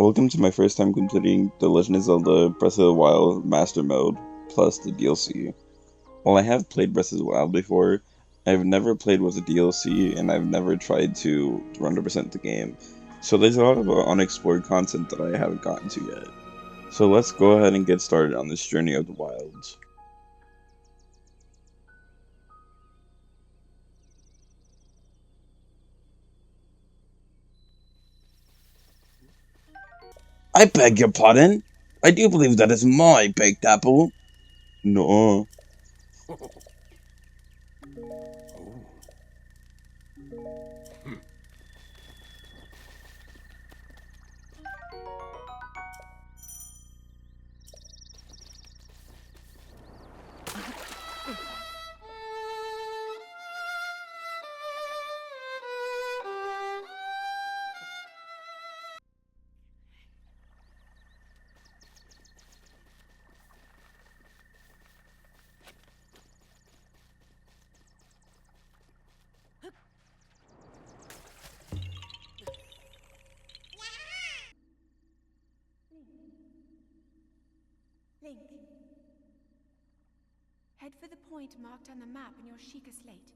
Welcome to my first time completing the Legend of Zelda Breath of the Wild Master Mode, plus the DLC. While I have played Breath of the Wild before, I've never played with the DLC, and I've never tried to 100% the game. So there's a lot of unexplored content that I haven't gotten to yet. So let's go ahead and get started on this journey of the wilds. I beg your pardon? I do believe that is my baked apple. No. Link. Head for the point marked on the map in your Sheikah slate.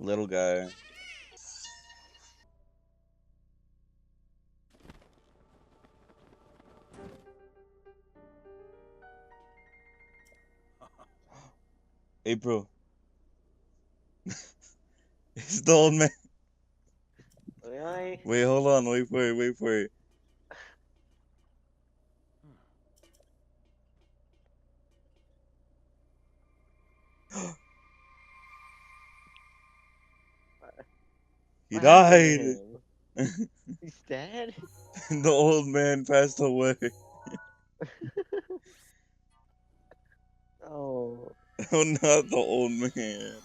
Little guy. April. It's the old man. Really? Wait, hold on. Wait for it. Wait for it. He What happened to died. him? He's dead? The old man passed away. Oh. Oh, not the old man.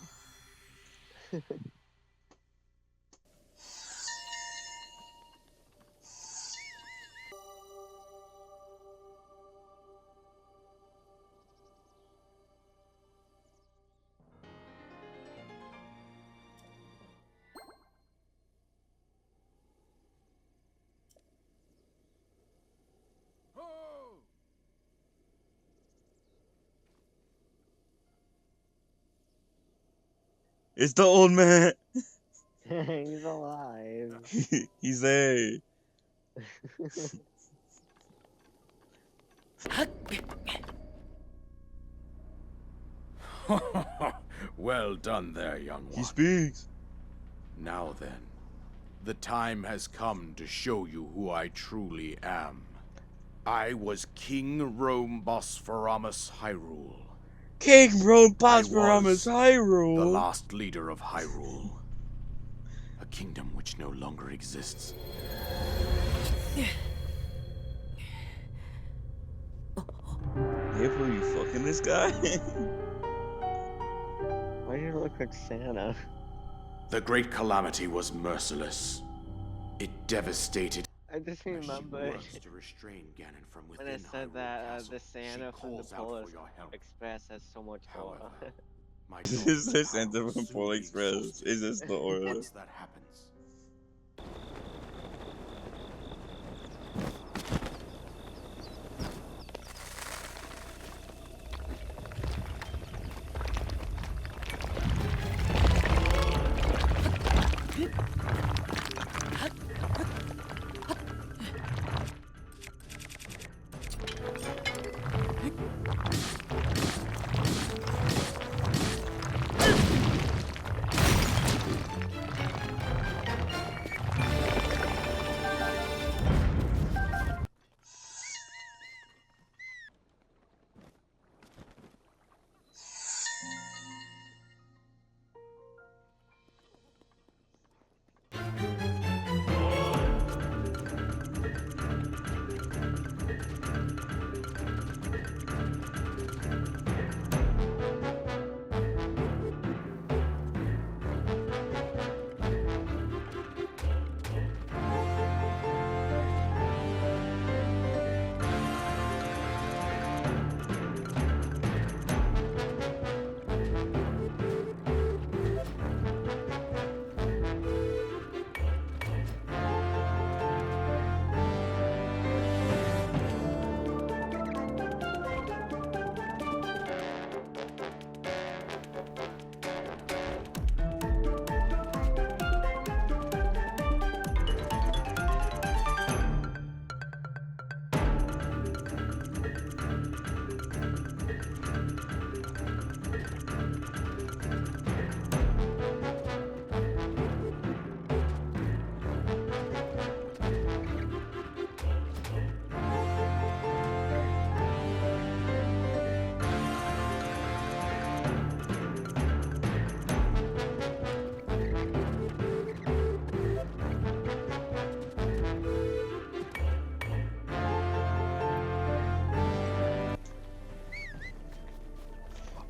It's the old man. He's alive. He's there. Well done there, young He one. speaks. Now then, the time has come to show you who I truly am. I was King Rome Bosphoramus Hyrule, King Rome I Bosphoramus was Hyrule. the last leader of Hyrule. A kingdom which no longer exists. April, you fucking this guy? Why do you look like Santa? The Great Calamity was merciless. It devastated. I just As she remembered works to restrain Ganon from when I within said Hyrule that Castle, the she Santa from the calls out Polar for your help. Express has so much aura. However, my Is daughter's this power Santa will from soon Polar be Express? exhausted. Is this the aura? Once that happens,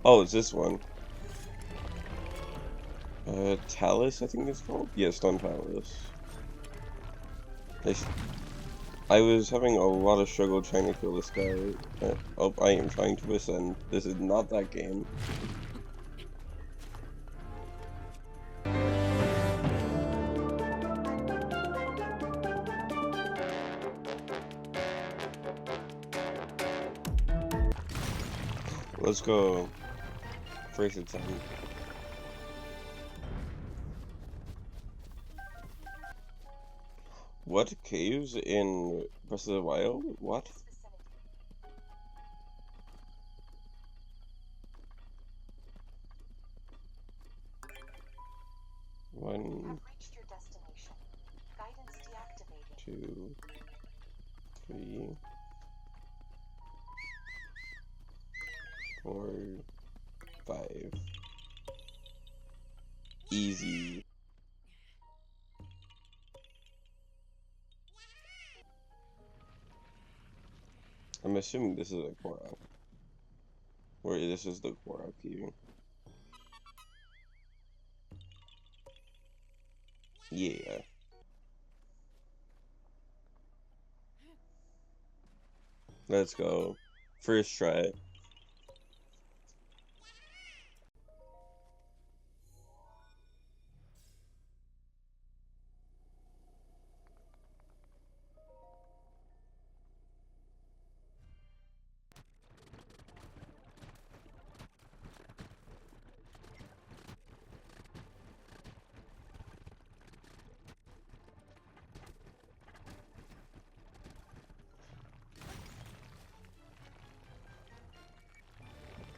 Oh, it's this one. Talus, I think it's called? Yeah, Stone Talus. I was having a lot of struggle trying to kill this guy. Oh, I am trying to ascend. This is not that game. Let's go. First attempt. What? Caves in Breath of the Wild? What? One, Reached your destination. Guidance deactivated. 2, 3, 4, 5. Easy. I'm assuming this is a Korok. Or this is the Korok here. Yeah. Let's go. First try.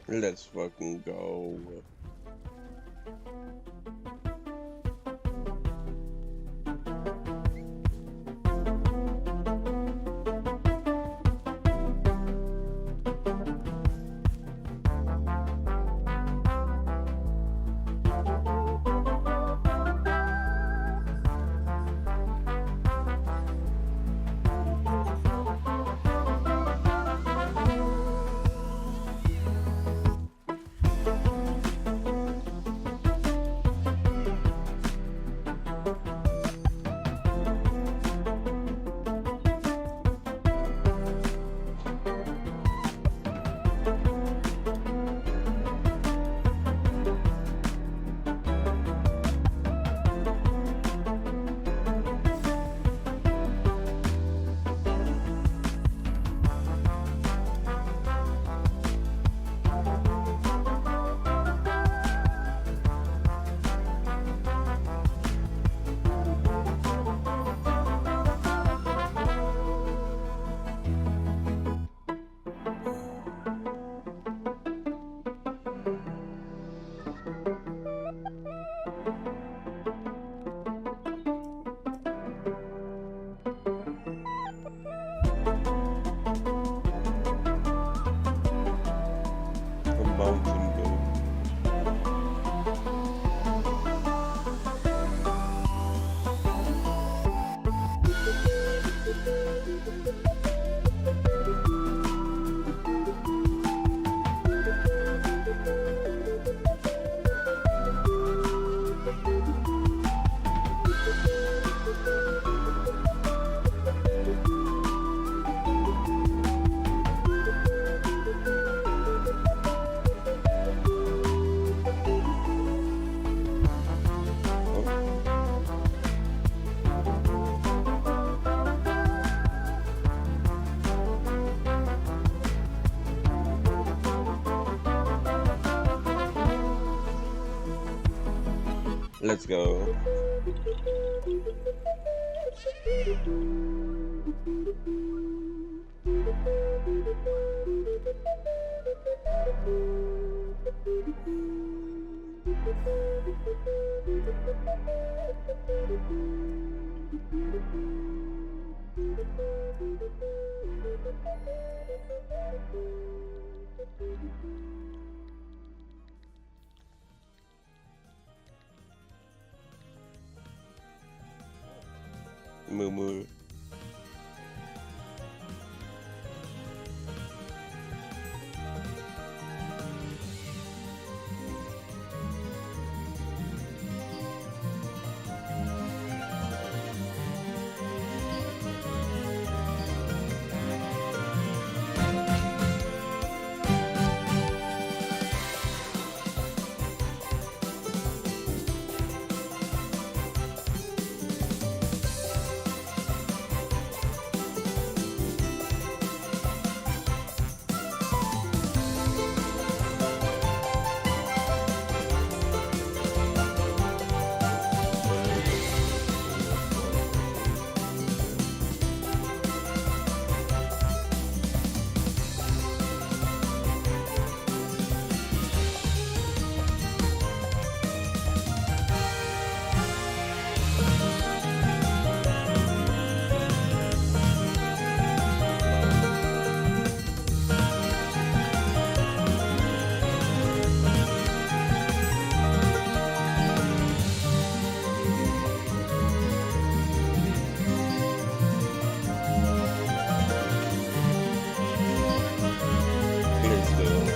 Let's fucking go. Let's go. Moo moo. Let's go.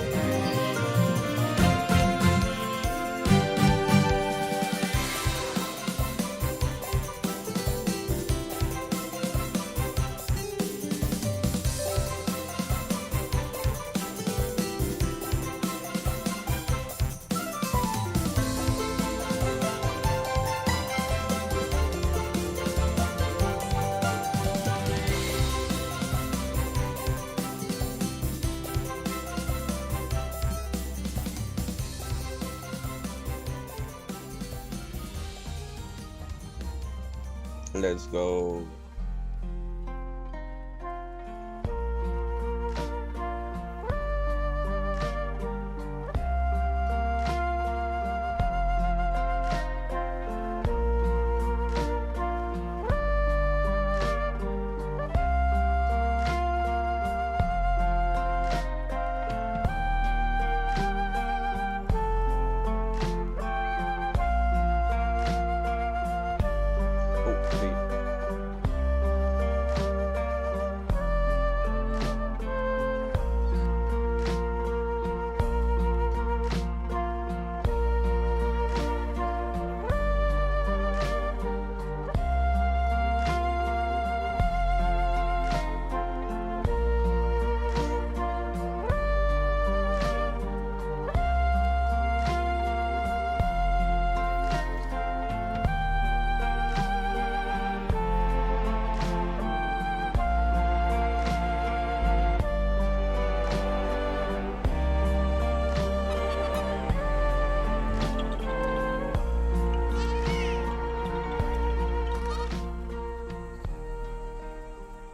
Let's go. Oh, wait.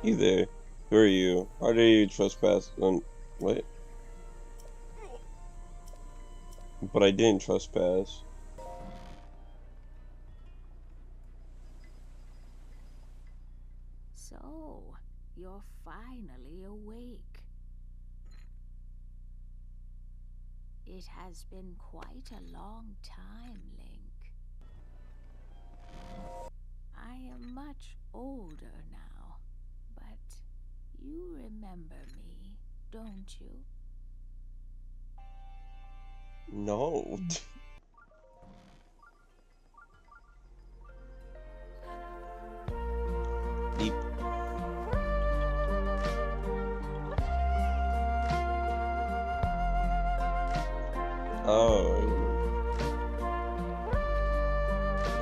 Hey there. Who are you? How dare you trespass on what? But I didn't trespass. So, you're finally awake. It has been quite a long time, Link. I am much older now, but you remember me, don't you? No. Deep. Oh.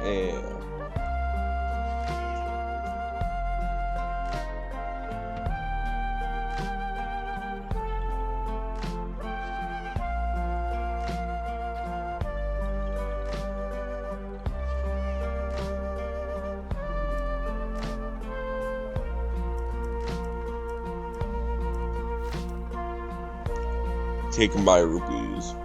Yeah. taken by rupees.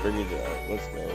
Bring it out. Let's go.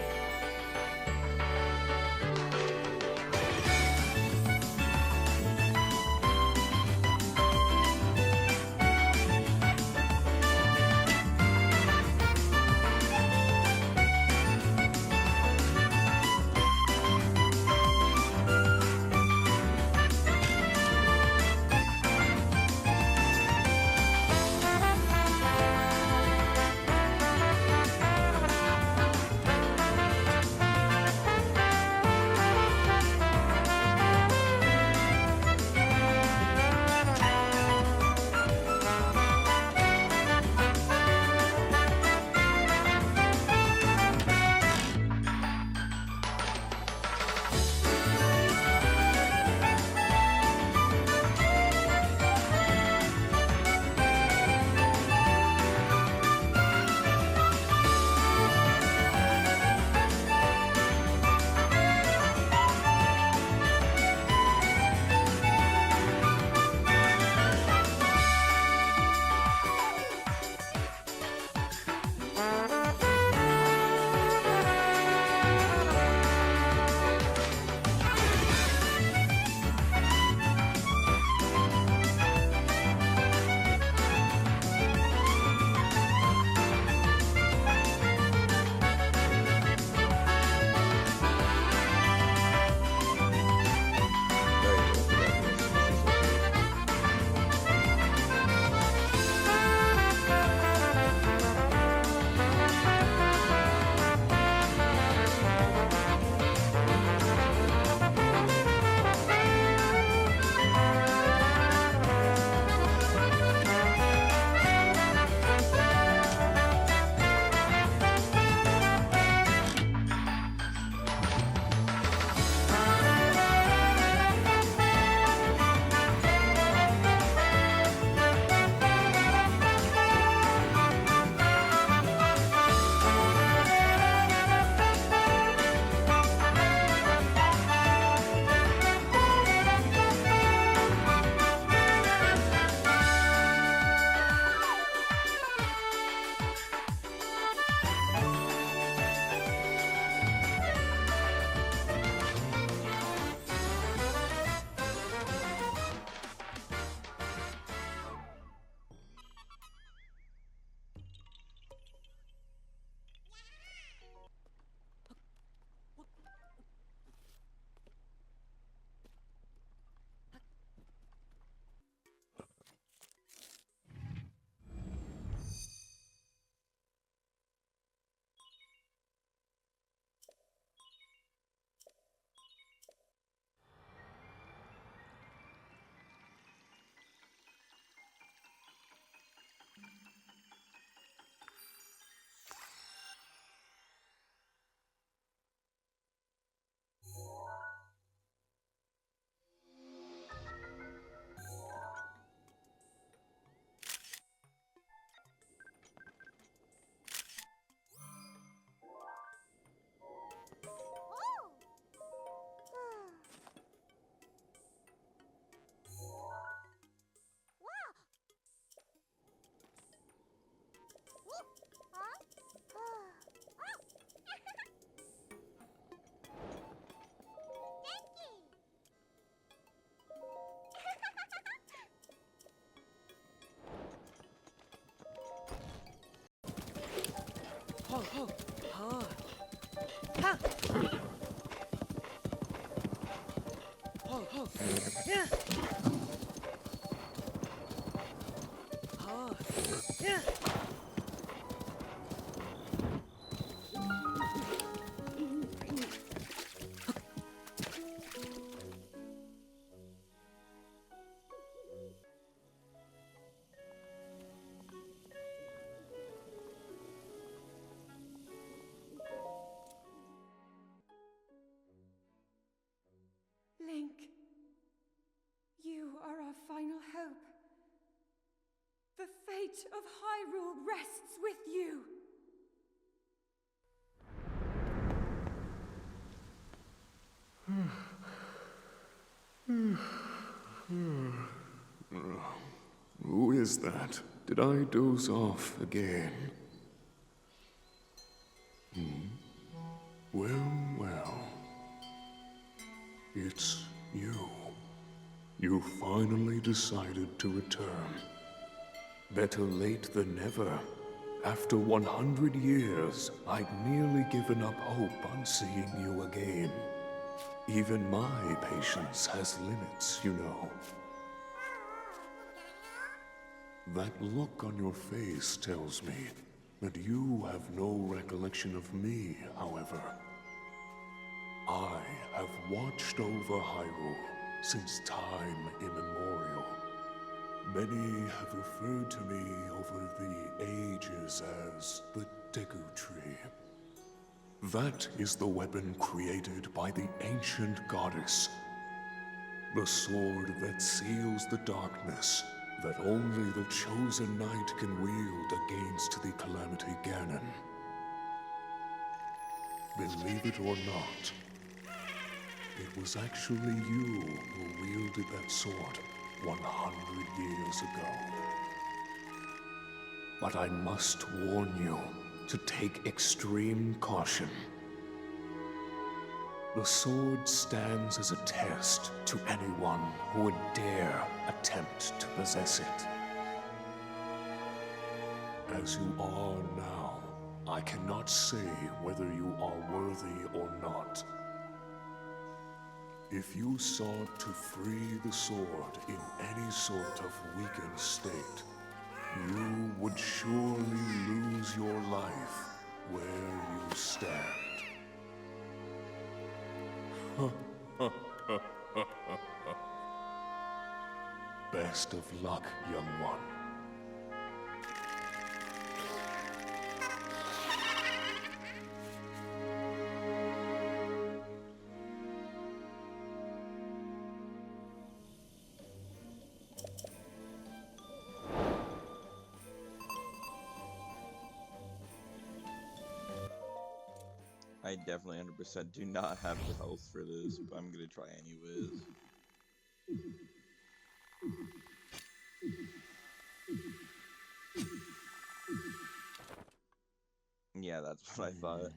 Link, you are our final hope. The fate of Hyrule rests with you. Who is that? Did I doze off again? Well. It's you. You finally decided to return. Better late than never. After 100 years, I'd nearly given up hope on seeing you again. Even my patience has limits, you know. That look on your face tells me that you have no recollection of me, however. I have watched over Hyrule since time immemorial. Many have referred to me over the ages as the Deku Tree. That is the weapon created by the ancient goddess. The sword that seals the darkness that only the chosen knight can wield against the Calamity Ganon. Believe it or not, it was actually you who wielded that sword 100 years ago. But I must warn you to take extreme caution. The sword stands as a test to anyone who would dare attempt to possess it. As you are now, I cannot say whether you are worthy or not. If you sought to free the sword in any sort of weakened state, you would surely lose your life where you stand. Best of luck, young one. I definitely 100% do not have the health for this, but I'm gonna try anyways. Yeah, that's what I thought.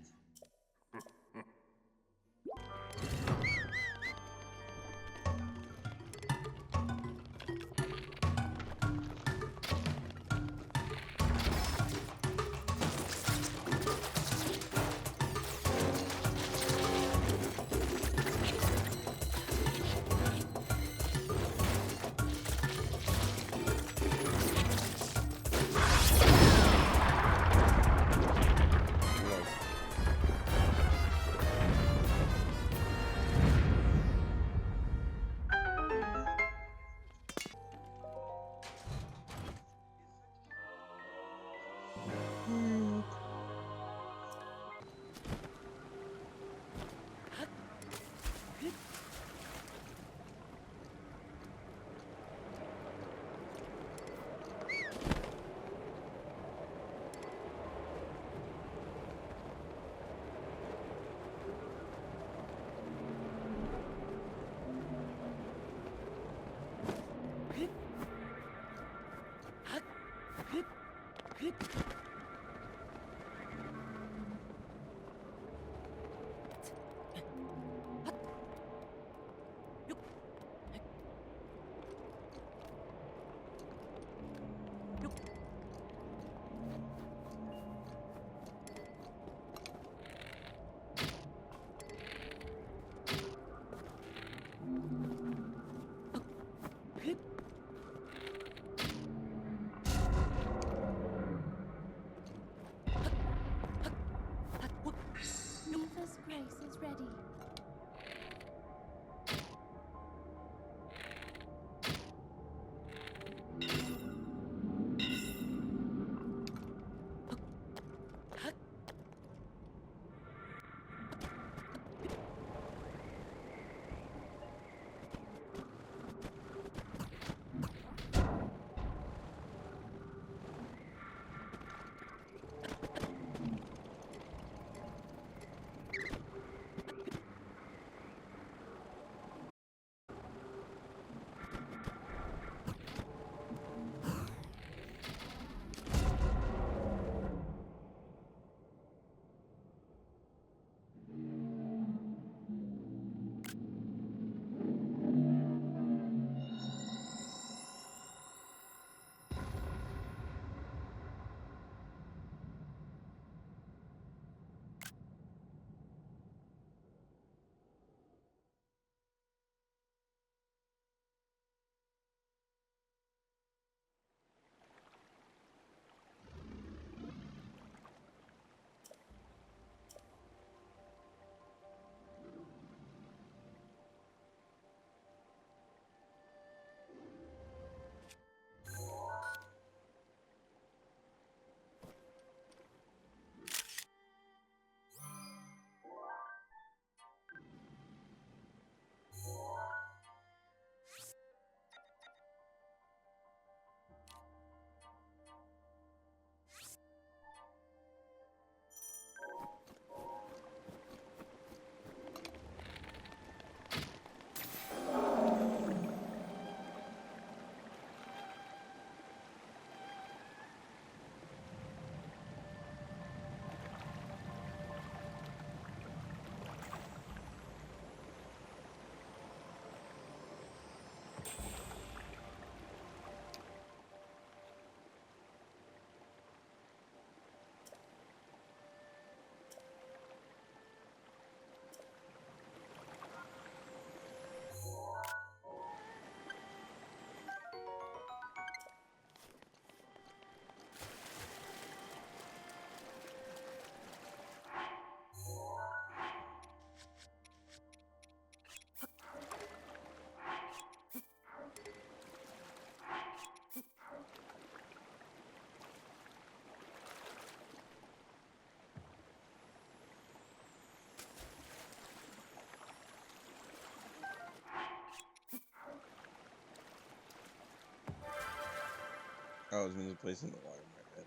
Oh, I was going to place in the water, my bad.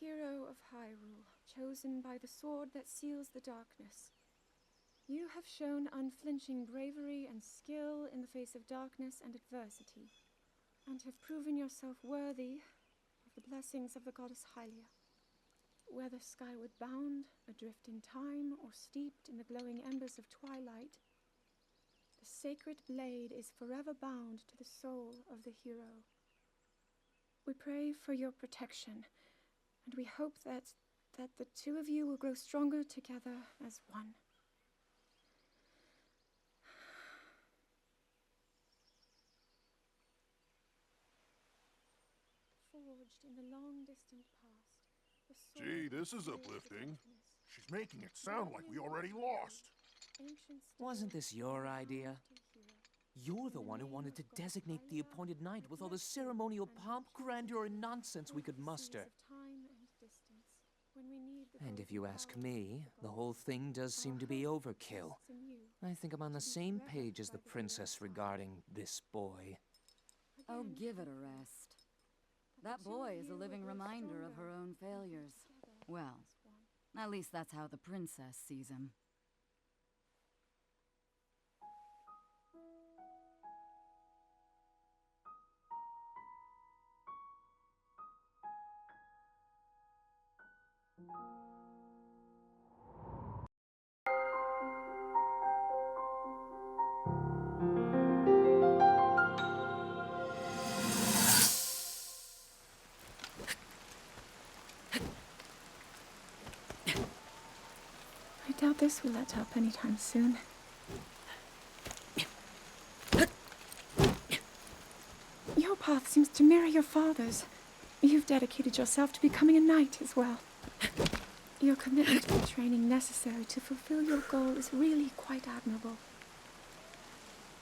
Hero of Hyrule, chosen by the sword that seals the darkness. You have shown unflinching bravery and skill in the face of darkness and adversity, and have proven yourself worthy of the blessings of the goddess Hylia. Whether skyward bound, adrift in time, or steeped in the glowing embers of twilight, the sacred blade is forever bound to the soul of the hero. We pray for your protection, and we hope that the two of you will grow stronger together as one. Forged in the long distant past, the sword Gee, this is that seals the uplifting. darkness. She's making it sound like we already lost. Ancient Wasn't stories this your of idea? to hero. You're the one who wanted to designate the appointed knight with all the ceremonial pomp, grandeur, and nonsense we could muster. And if you ask me, the whole thing does seem to be overkill. I think I'm on the same page as the princess regarding this boy. Oh, give it a rest. That boy is a living reminder of her own failures. Well, at least that's how the princess sees him. I doubt this will let up anytime soon. Your path seems to mirror your father's. You've dedicated yourself to becoming a knight as well. Your commitment to the training necessary to fulfill your goal is really quite admirable.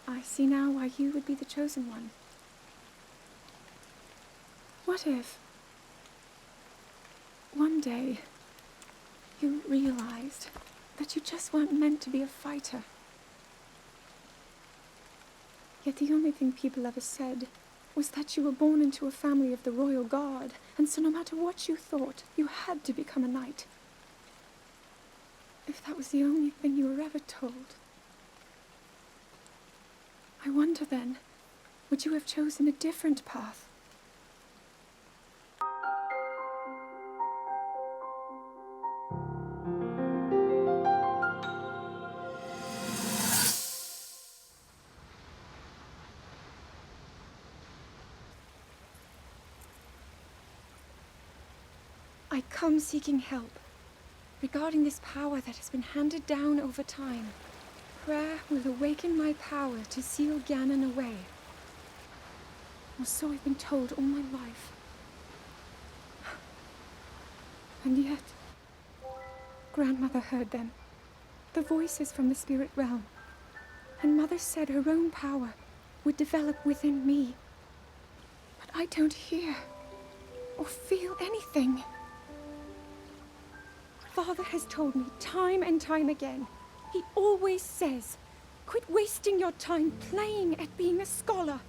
I see now why you would be the chosen one. What if one day you realized that you just weren't meant to be a fighter? Yet the only thing people ever said was that you were born into a family of the royal guard, and so no matter what you thought, you had to become a knight. If that was the only thing you were ever told, I wonder then, would you have chosen a different path? I come seeking help regarding this power that has been handed down over time. Prayer will awaken my power to seal Ganon away. Or so I've been told all my life. And yet, Grandmother heard them, the voices from the spirit realm. And Mother said her own power would develop within me. But I don't hear or feel anything. Father has told me time and time again. He always says, quit wasting your time playing at being a scholar.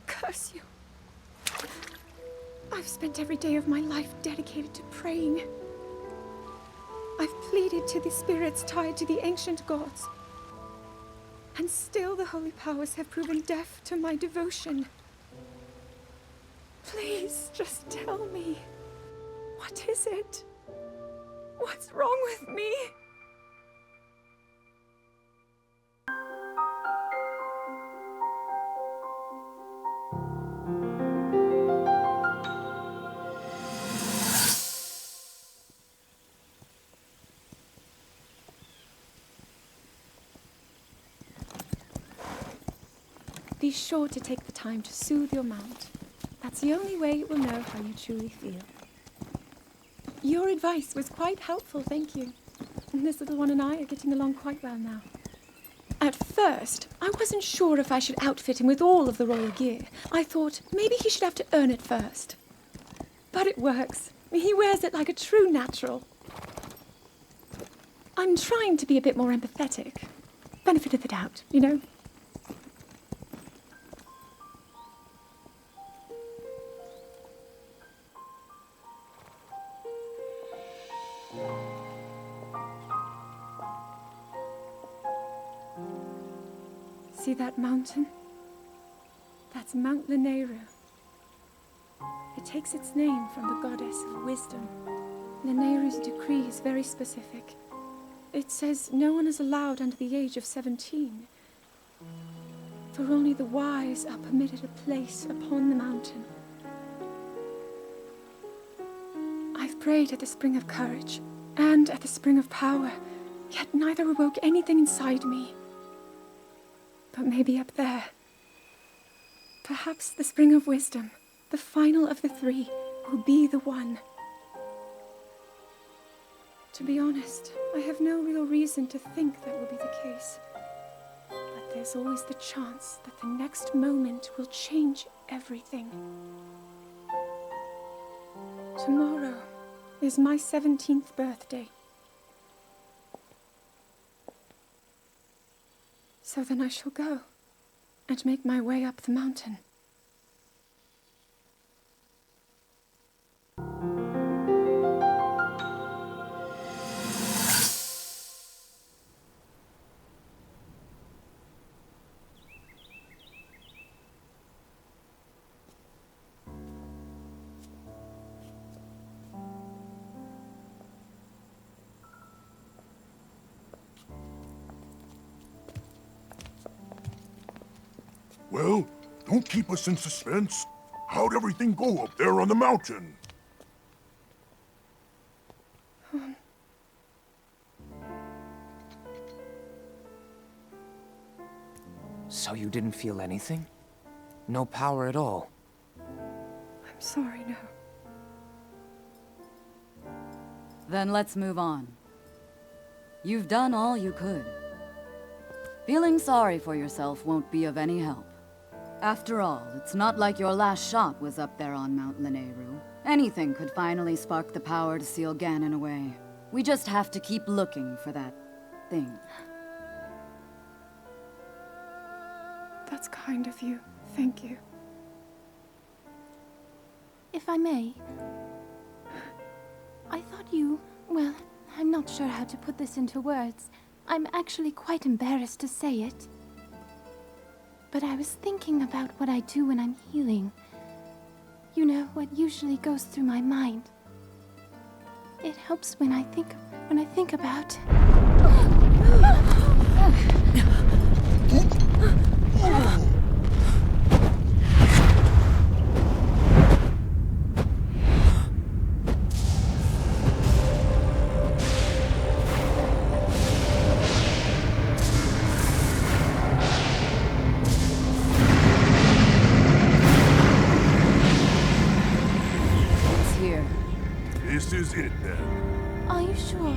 Curse you. I've spent every day of my life dedicated to praying. I've pleaded to the spirits tied to the ancient gods. And still the holy powers have proven deaf to my devotion. Please, just tell me. What is it? What's wrong with me? Be sure to take the time to soothe your mount. That's the only way it will know how you truly feel. Your advice was quite helpful, thank you. This little one and I are getting along quite well now. At first, I wasn't sure if I should outfit him with all of the royal gear. I thought maybe he should have to earn it first. But it works. He wears it like a true natural. I'm trying to be a bit more empathetic. Benefit of the doubt, you know? See that mountain? That's Mount Lanayru. It takes its name from the goddess of wisdom. Lanayru's decree is very specific. It says no one is allowed under the age of 17. For only the wise are permitted a place upon the mountain. I've prayed at the Spring of Courage and at the Spring of Power, yet neither awoke anything inside me. But maybe up there. Perhaps the Spring of Wisdom, the final of the three, will be the one. To be honest, I have no real reason to think that will be the case. But there's always the chance that the next moment will change everything. Tomorrow is my 17th birthday. So then I shall go and make my way up the mountain. Well, don't keep us in suspense. How'd everything go up there on the mountain? So you didn't feel anything? No power at all? I'm sorry, no. Then let's move on. You've done all you could. Feeling sorry for yourself won't be of any help. After all, it's not like your last shot was up there on Mount Lanayru. Anything could finally spark the power to seal Ganon away. We just have to keep looking for that thing. That's kind of you. Thank you. If I may, I thought you... well, I'm not sure how to put this into words. I'm actually quite embarrassed to say it. But I was thinking about what I do when I'm healing. You know, what usually goes through my mind. It helps when I think about... This is it, then. Are you sure?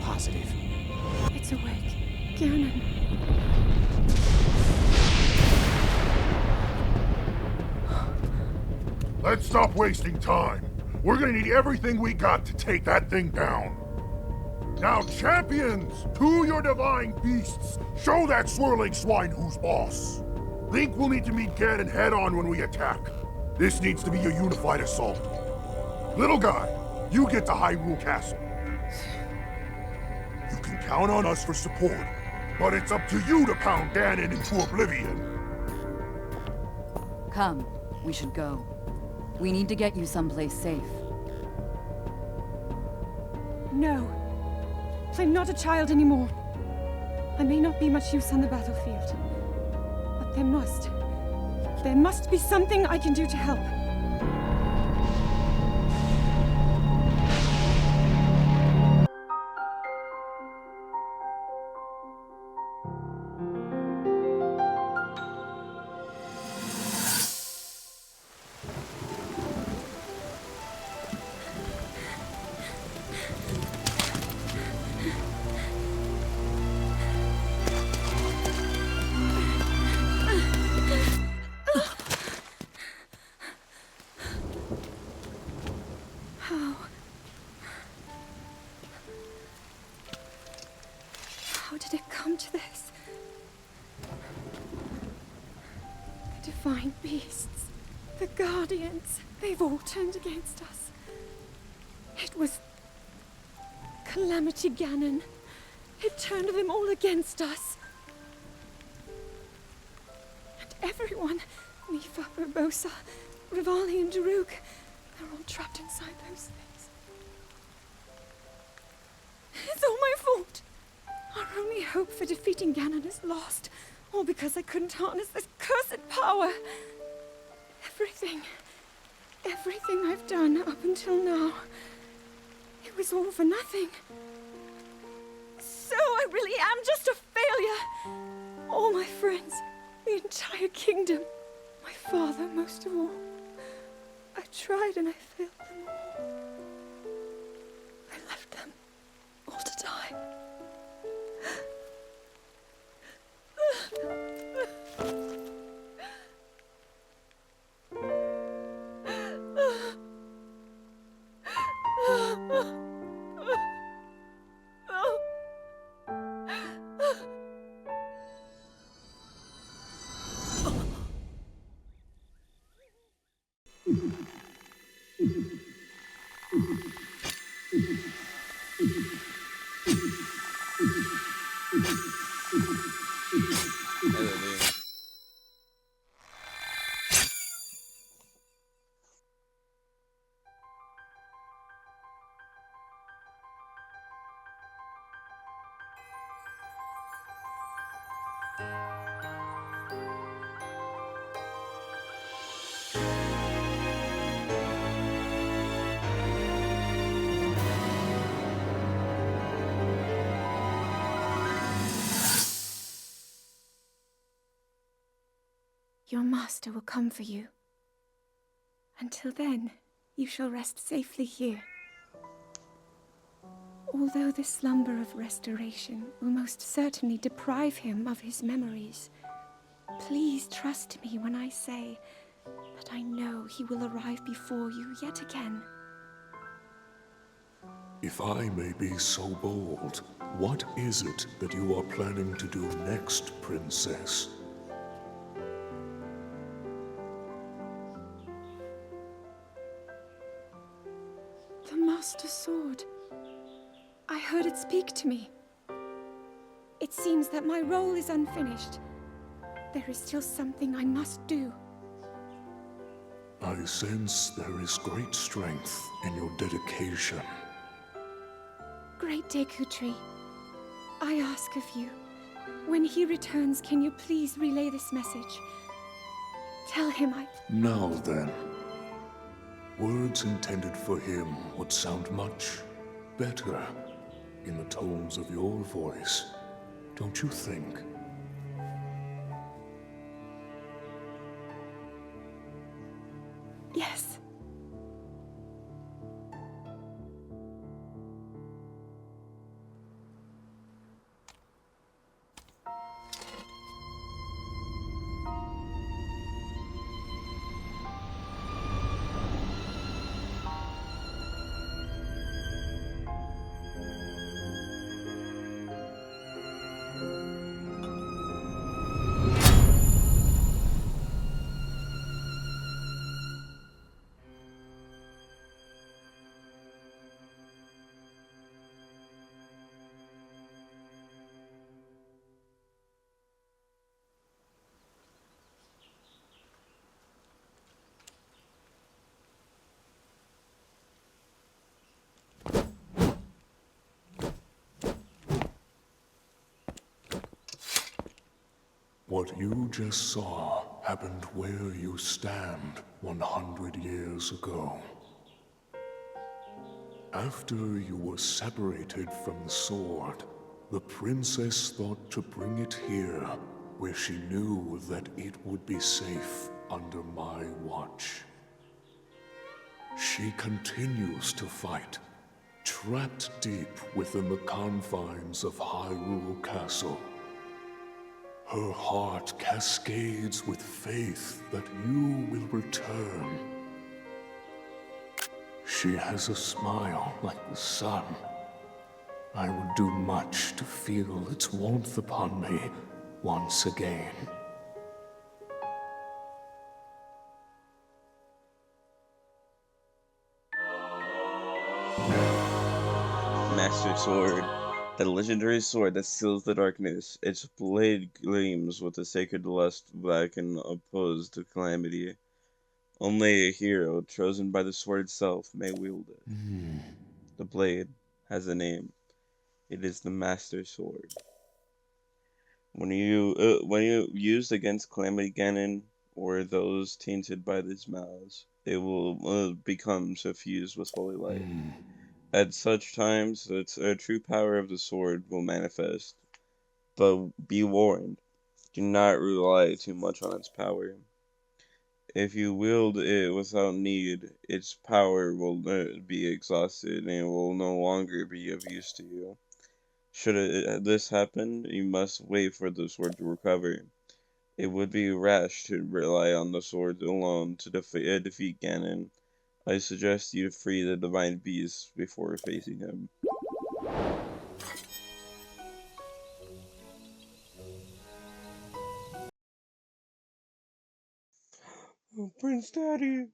Positive. It's awake. Ganon. Let's stop wasting time. We're gonna need everything we got to take that thing down. Now, champions, to your divine beasts, show that swirling swine who's boss. Link will need to meet Ganon head-on when we attack. This needs to be a unified assault. Little guy, you get to Hyrule Castle. You can count on us for support, but it's up to you to pound Ganon into oblivion. Come, we should go. We need to get you someplace safe. No. I'm not a child anymore. I may not be much use on the battlefield, but there must be something I can do to help. How did it come to this? The divine beasts, the guardians, they've all turned against us. It was Calamity Ganon. It turned them all against us. And everyone, Mifa, Urbosa, Rivali and Daruk, they're all trapped inside those things. It's all my fault. Our only hope for defeating Ganon is lost, all because I couldn't harness this cursed power. Everything I've done up until now, it was all for nothing. So I really am just a failure. All my friends, the entire kingdom, my father most of all. I tried and I failed them all. I left them all to die. Your master will come for you. Until then, you shall rest safely here. Although the slumber of restoration will most certainly deprive him of his memories, please trust me when I say that I know he will arrive before you yet again. If I may be so bold, what is it that you are planning to do next, Princess? The Master Sword. I heard it speak to me. It seems that my role is unfinished. There is still something I must do. I sense there is great strength in your dedication. Great Deku Tree, I ask of you, when he returns, can you please relay this message? Tell him Now then. Words intended for him would sound much better in the tones of your voice, don't you think? Yes. What you just saw happened where you stand 100 years ago. After you were separated from the sword, the princess thought to bring it here, where she knew that it would be safe under my watch. She continues to fight, trapped deep within the confines of Hyrule Castle. Her heart cascades with faith that you will return. She has a smile like the sun. I would do much to feel its warmth upon me once again. Master Sword. The legendary sword that seals the darkness. Its blade gleams with a sacred lust black and opposed to calamity. Only a hero chosen by the sword itself may wield it. The blade has a name. It is the Master Sword. When you used against Calamity Ganon or those tainted by these mouths, it will become suffused with holy light. At such times, the true power of the sword will manifest. But be warned, do not rely too much on its power. If you wield it without need, its power will be exhausted and will no longer be of use to you. Should this happen, you must wait for the sword to recover. It would be rash to rely on the sword alone to defeat Ganon. I suggest you free the Divine Beast before facing him. Oh, Prince Daddy!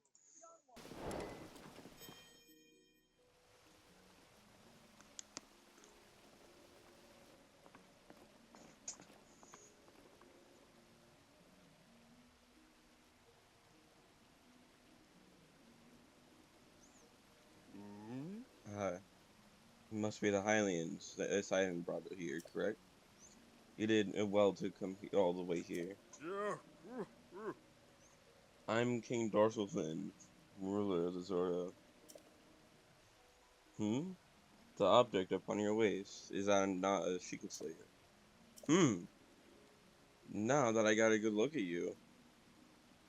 It must be the Hylians that Sidon brought it here, correct? You did well to come all the way here. I'm King Dorsalfin, ruler of the Zora. The object upon your waist, is that not a Sheikah Slayer? Now that I got a good look at you,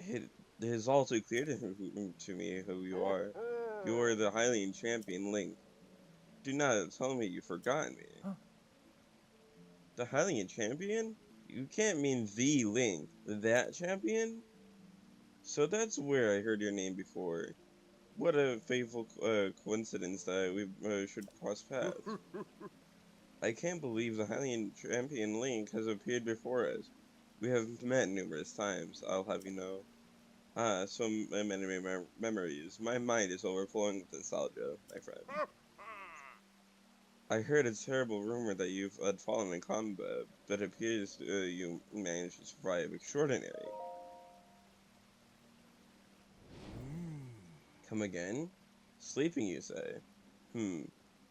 it is all too clear to me who you are. You are the Hylian champion, Link. Do not tell me you've forgotten me. The Hylian champion? You can't mean the Link. That champion? So that's where I heard your name before. What a fateful coincidence that we should cross paths. I can't believe the Hylian champion Link has appeared before us. We have met numerous times, I'll have you know. So many memories. My mind is overflowing with nostalgia, my friend. I heard a terrible rumor that you've fallen in combat, but it appears you managed to survive. Extraordinary. Come again? Sleeping, you say?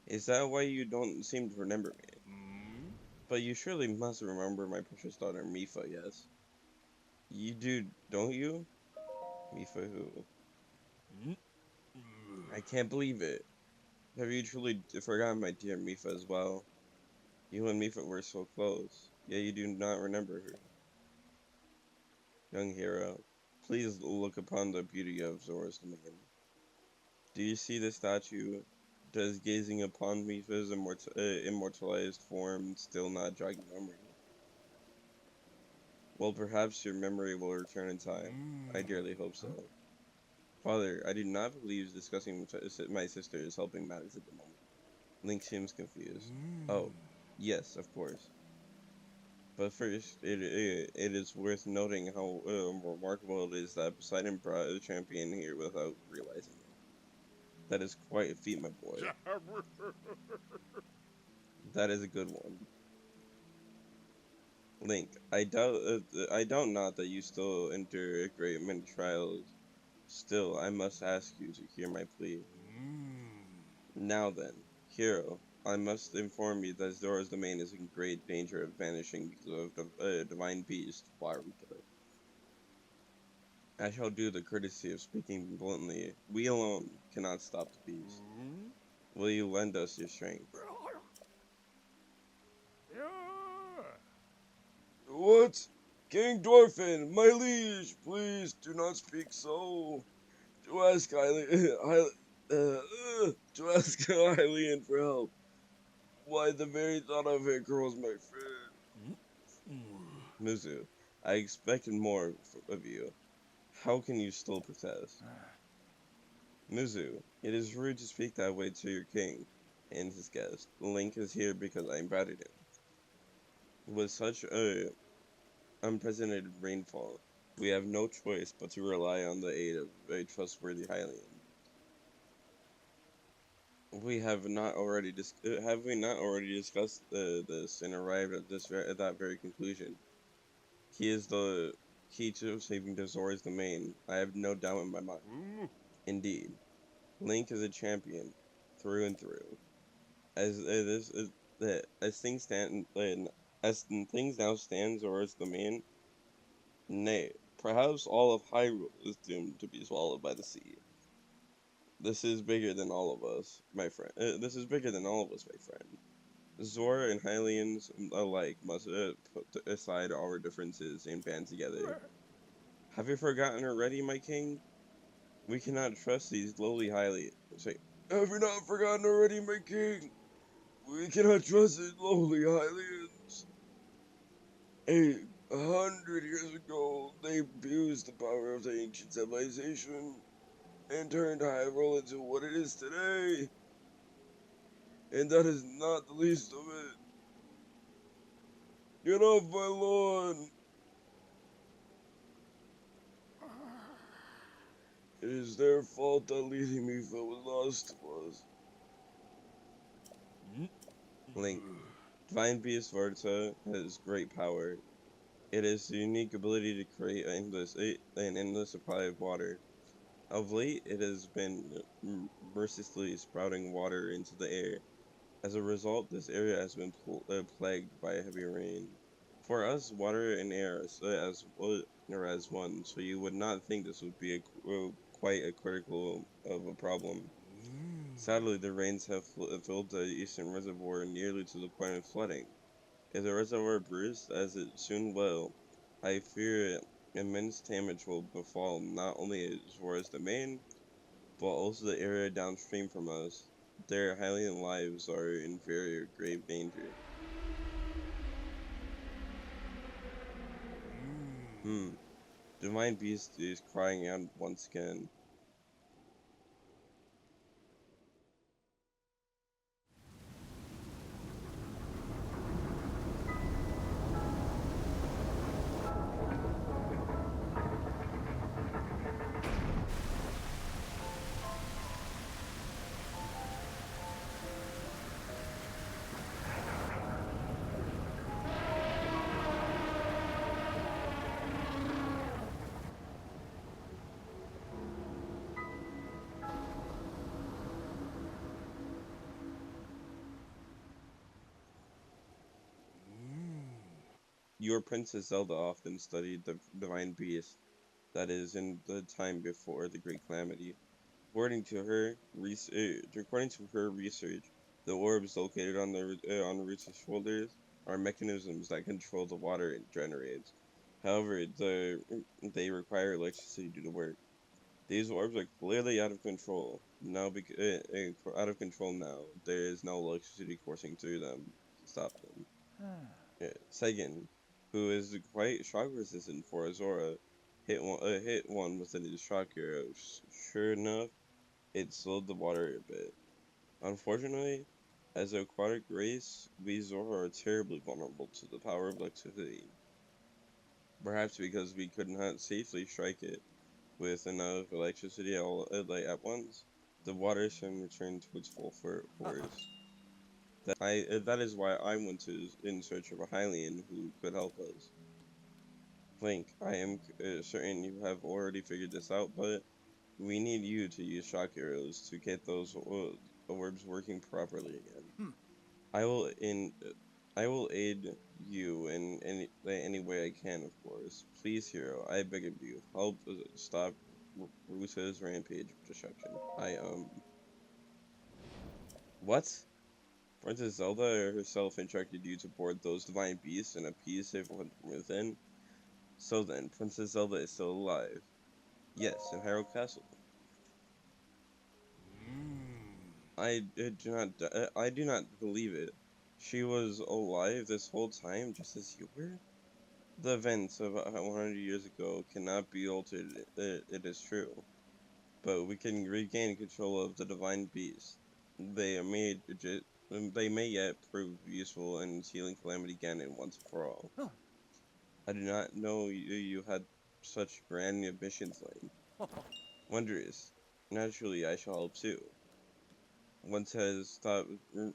Is that why you don't seem to remember me? But you surely must remember my precious daughter, Mipha, yes? You do, don't you? Mipha who? I can't believe it. Have you truly forgotten my dear Mipha as well? You and Mipha were so close, yet you do not remember her. Young hero, please look upon the beauty of Zora's domain. Do you see the statue? Does gazing upon Mipha's immortalized form still not jog your memory? Well, perhaps your memory will return in time. I dearly hope so. Father, I do not believe discussing my sister is helping matters at the moment. Link seems confused. Oh, yes, of course. But first, it is worth noting how remarkable it is that Poseidon brought a champion here without realizing it. That is quite a feat, my boy. That is a good one. Link, I doubt not that you still endure a great many trials. Still, I must ask you to hear my plea. Now then, hero, I must inform you that Zora's domain is in great danger of vanishing because of the divine beast, Vah Ruta. I shall do the courtesy of speaking bluntly. We alone cannot stop the beast. Will you lend us your strength? What? King Dwarfin, my liege, please do not speak so. To ask to ask Hylian for help. Why, the very thought of it curls my fear. Mizu, I expected more of you. How can you still protest? Mizu, it is rude to speak that way to your king and his guest. Link is here because I invited him. With such a unprecedented rainfall, we have no choice but to rely on the aid of a trustworthy Hylian. We have not already have we not already discussed this and arrived at at that very conclusion? He is the key to saving the Zora's domain. I have no doubt in my mind. Indeed, Link is a champion through and through. As things stand, as things now stand, Zora's domain, nay, perhaps all of Hyrule is doomed to be swallowed by the sea. This is bigger than all of us, my friend. This is bigger than all of us, my friend. Zora and Hylians alike must put aside our differences and band together. Have you forgotten already, my king? We cannot trust these lowly Hylians. Say, have you not forgotten already, my king? We cannot trust these lowly Hylians. 100 years ago, they abused the power of the ancient civilization and turned Hyrule into what it is today. And that is not the least of it. Get off my lawn! It is their fault that leading me fell with lost was. Link, Divine Beast Vah Ruta has great power. It is the unique ability to create an endless supply of water. Of late, it has been mercilessly sprouting water into the air. As a result, this area has been plagued by heavy rain. For us, water and air are as one, so you would not think this would be quite a critical of a problem. Sadly, the rains have filled the eastern reservoir nearly to the point of flooding. If the reservoir bursts, as it soon will, I fear immense damage will befall not only Zora's domain, but also the area downstream from us. Their Hylian lives are in very grave danger. Divine Beast is crying out once again. Your Princess Zelda often studied the Divine Beast, that is, in the time before the Great Calamity. According to her research, the orbs located on Rita's shoulders are mechanisms that control the water it generates. However, they require electricity to do the work. These orbs are clearly out of control. Out of control now. There is no electricity coursing through them to stop them. Sagan, who is quite shock resistant for Azora, hit one with his shock arrows. Sure enough, it slowed the water a bit. Unfortunately, as an aquatic race, we Zora are terribly vulnerable to the power of electricity. Perhaps because we could not safely strike it with enough electricity at once, the water soon returned to its full force. That is why I went in search of a Hylian who could help us. Link, I am certain you have already figured this out, but we need you to use shock arrows to get those orbs working properly again. I will in I will aid you in any way I can, of course. Please, hero, I beg of you, help stop Ruta's rampage of destruction. What? Princess Zelda herself instructed you to board those divine beasts and appease everyone from within. So then, Princess Zelda is still alive. Yes, in Hyrule Castle. I do not believe it. She was alive this whole time, just as you were? The events of 100 years ago cannot be altered, it is true. But we can regain control of the divine beast. They may yet prove useful in sealing Calamity Ganon once and for all. I do not know you had such grand ambitions, Lane. Wondrous. Naturally, I shall help too. Once it has stopped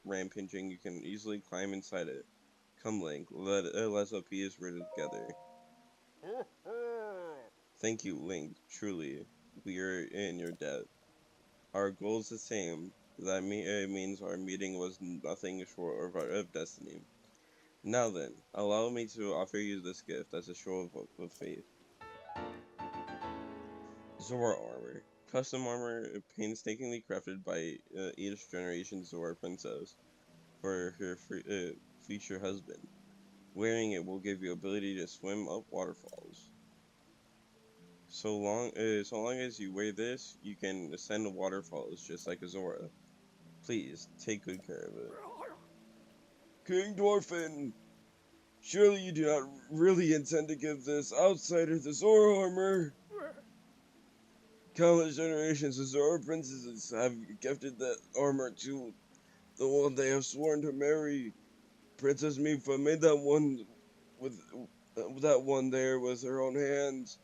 rampaging, you can easily climb inside it. Come, Link, let's appease Ruta together. Thank you, Link. Truly, we are in your debt. Our goal is the same. That means our meeting was nothing short of destiny. Now then, allow me to offer you this gift as a show of faith. Zora armor. Custom armor painstakingly crafted by each generation Zora princess for her future husband. Wearing it will give you ability to swim up waterfalls. So long as you wear this, you can ascend waterfalls just like a Zora. Please, take good care of it. King Dwarfin! Surely you do not really intend to give this outsider the Zora armor? Countless generations of Zora princesses have gifted that armor to the one they have sworn to marry. Princess Mifa made with that one there with her own hands.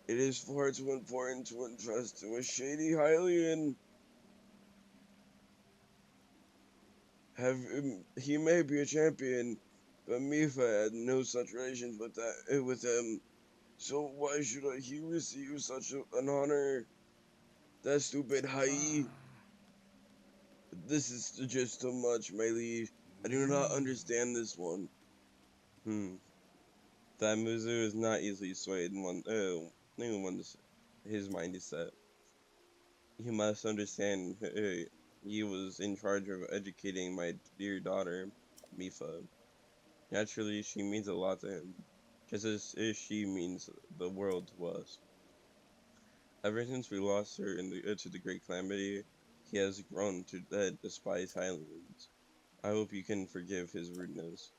It is far too important to entrust to a shady Hylian. He may be a champion, but Mifa had no such relations with him. So why should he receive such an honor? That stupid Hai. This is just too much, my liege. I do not understand this one. That Muzu is not easily swayed when his mind is set. You must understand, he was in charge of educating my dear daughter, Mifa. Naturally, she means a lot to him, just as she means the world to us. Ever since we lost her to the Great Calamity, he has grown to despise Hylians. I hope you can forgive his rudeness.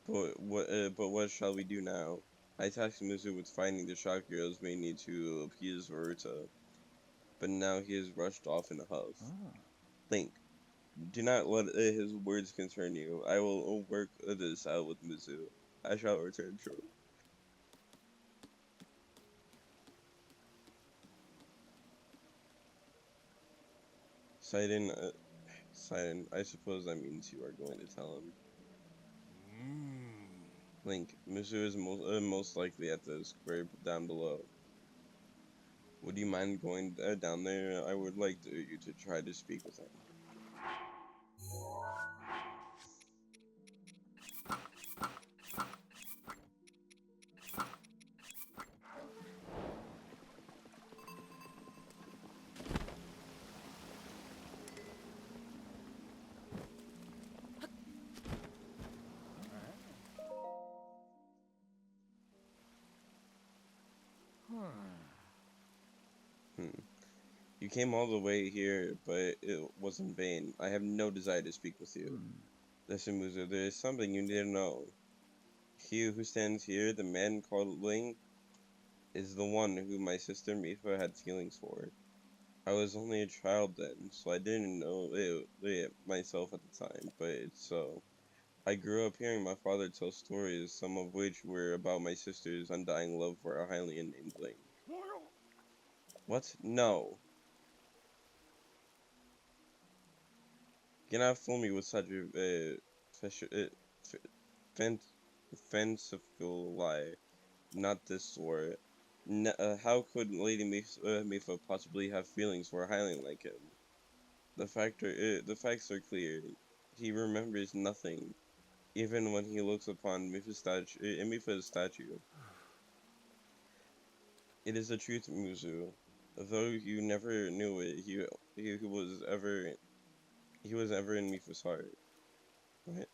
But what shall we do now? I tasked Mizu with finding the shock heroes we need to appease Vah Ruta, but now he has rushed off in a huff. Link, do not let his words concern you. I will work this out with Mizu. I shall return shortly. Sidon, I suppose that means you are going to tell him. Link, Mizu is most likely at the square down below. Would you mind going down there? I would like you to try to speak with him. You came all the way here, but it was in vain. I have no desire to speak with you. Listen, Muzo, there is something you need to know. He who stands here, the man called Link, is the one who my sister Mifa had feelings for. I was only a child then, so I didn't know it myself at the time, but it's so. I grew up hearing my father tell stories, some of which were about my sister's undying love for a Hylian named Link. What? No. You cannot fool me with such a fanciful lie. Not this sort. How could Lady Mifa possibly have feelings for a Hylian like him? The facts are clear. He remembers nothing, even when he looks upon Mifa's statue. It is the truth, Muzu. Though you never knew it, he was ever in Mifa's heart. What?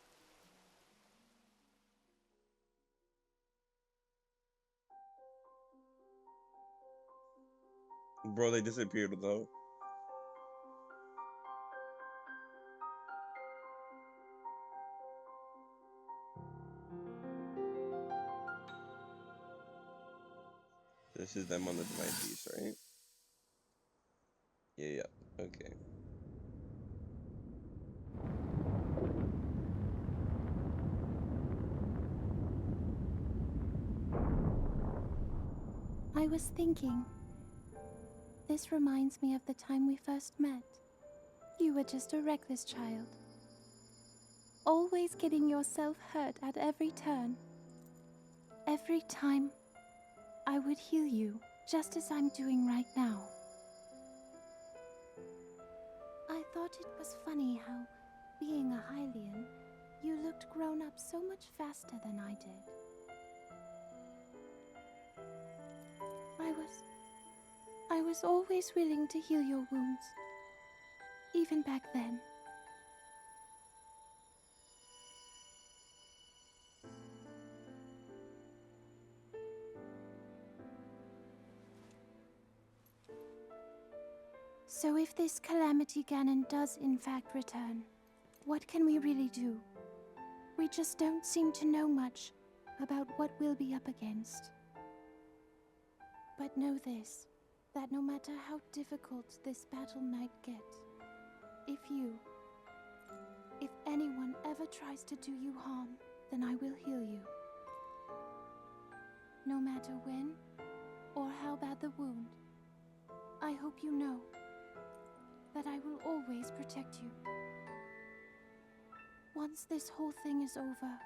Bro, they disappeared though. This is them on the Divine Beast, right? Yeah, okay. I was thinking. This reminds me of the time we first met. You were just a reckless child. Always getting yourself hurt at every turn. Every time, I would heal you, just as I'm doing right now. I thought it was funny how, being a Hylian, you looked grown up so much faster than I did. I was always willing to heal your wounds, even back then. So if this Calamity Ganon does in fact return, what can we really do? We just don't seem to know much about what we'll be up against. But know this, that no matter how difficult this battle might get, if anyone ever tries to do you harm, then I will heal you. No matter when or how bad the wound, I hope you know that I will always protect you. Once this whole thing is over,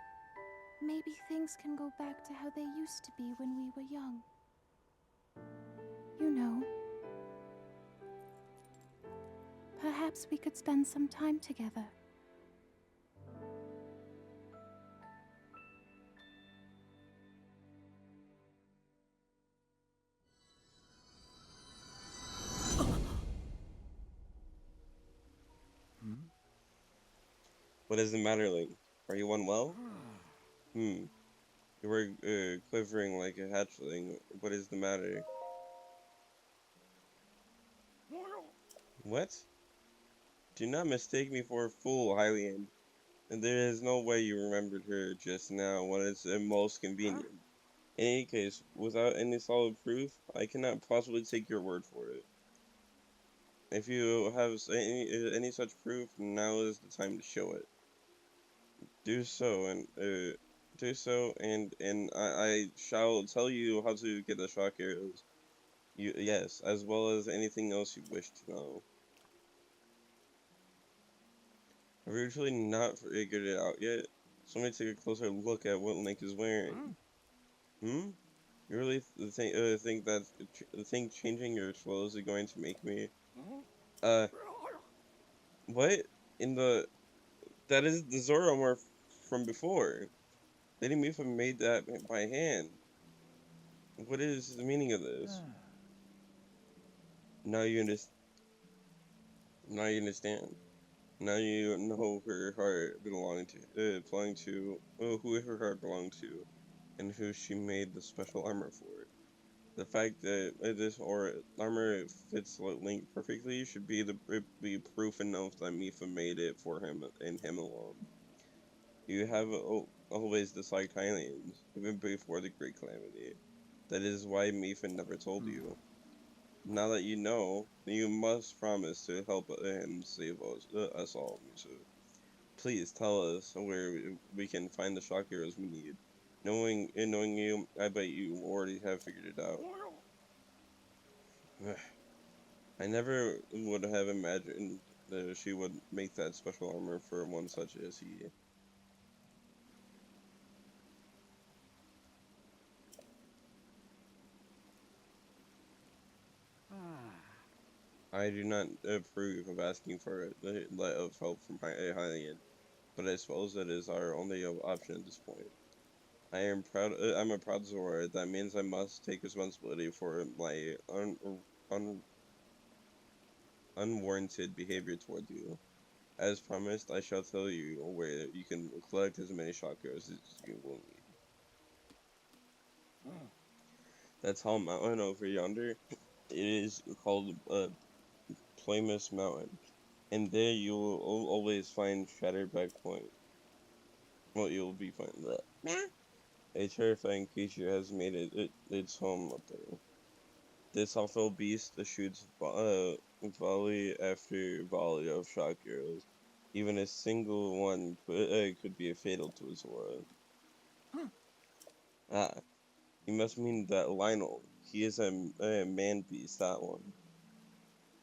maybe things can go back to how they used to be when we were young. You know. Perhaps we could spend some time together. What does it matter, Link? Are you unwell? You were quivering like a hatchling. What is the matter? What? Do not mistake me for a fool, Hylian. And there is no way you remembered her just now when it's most convenient. In any case, without any solid proof, I cannot possibly take your word for it. If you have any such proof, now is the time to show it. Do so, and I shall tell you how to get the shock arrows. Yes, as well as anything else you wish to know. I've actually not figured it out yet, so let me take a closer look at what Link is wearing. You really think that changing your clothes is going to make me? What in the? That is the Zoroark from before. Lady Mifa made that by hand. What is the meaning of this? Now you understand. Now you understand. Now you know her heart belonged to who her heart belonged to, and who she made the special armor for. The fact that this armor fits Link perfectly should be proof enough that Mifa made it for him and him alone. You have always disliked Hylians, even before the Great Calamity. That is why Mifa never told you. Now that you know, you must promise to help him save us all, Musu. Please tell us where we can find the shock arrows we need. Knowing you, I bet you already have figured it out. I never would have imagined that she would make that special armor for one such as he. I do not approve of asking for a let of help from Hylian, but I suppose that is our only option at this point. I am proud. I'm a proud Zora. That means I must take responsibility for my unwarranted behavior toward you. As promised, I shall tell you where you can collect as many chakras as you will need. That tall mountain over yonder, it is called Plamus Mountain, and there you will always find Shatterback Point. Well, you'll be finding that. A terrifying creature has made its home up there. This awful beast shoots volley after volley of shock arrows. Even a single one could be fatal to his aura. Ah, you must mean that Lionel. He is a man beast, that one.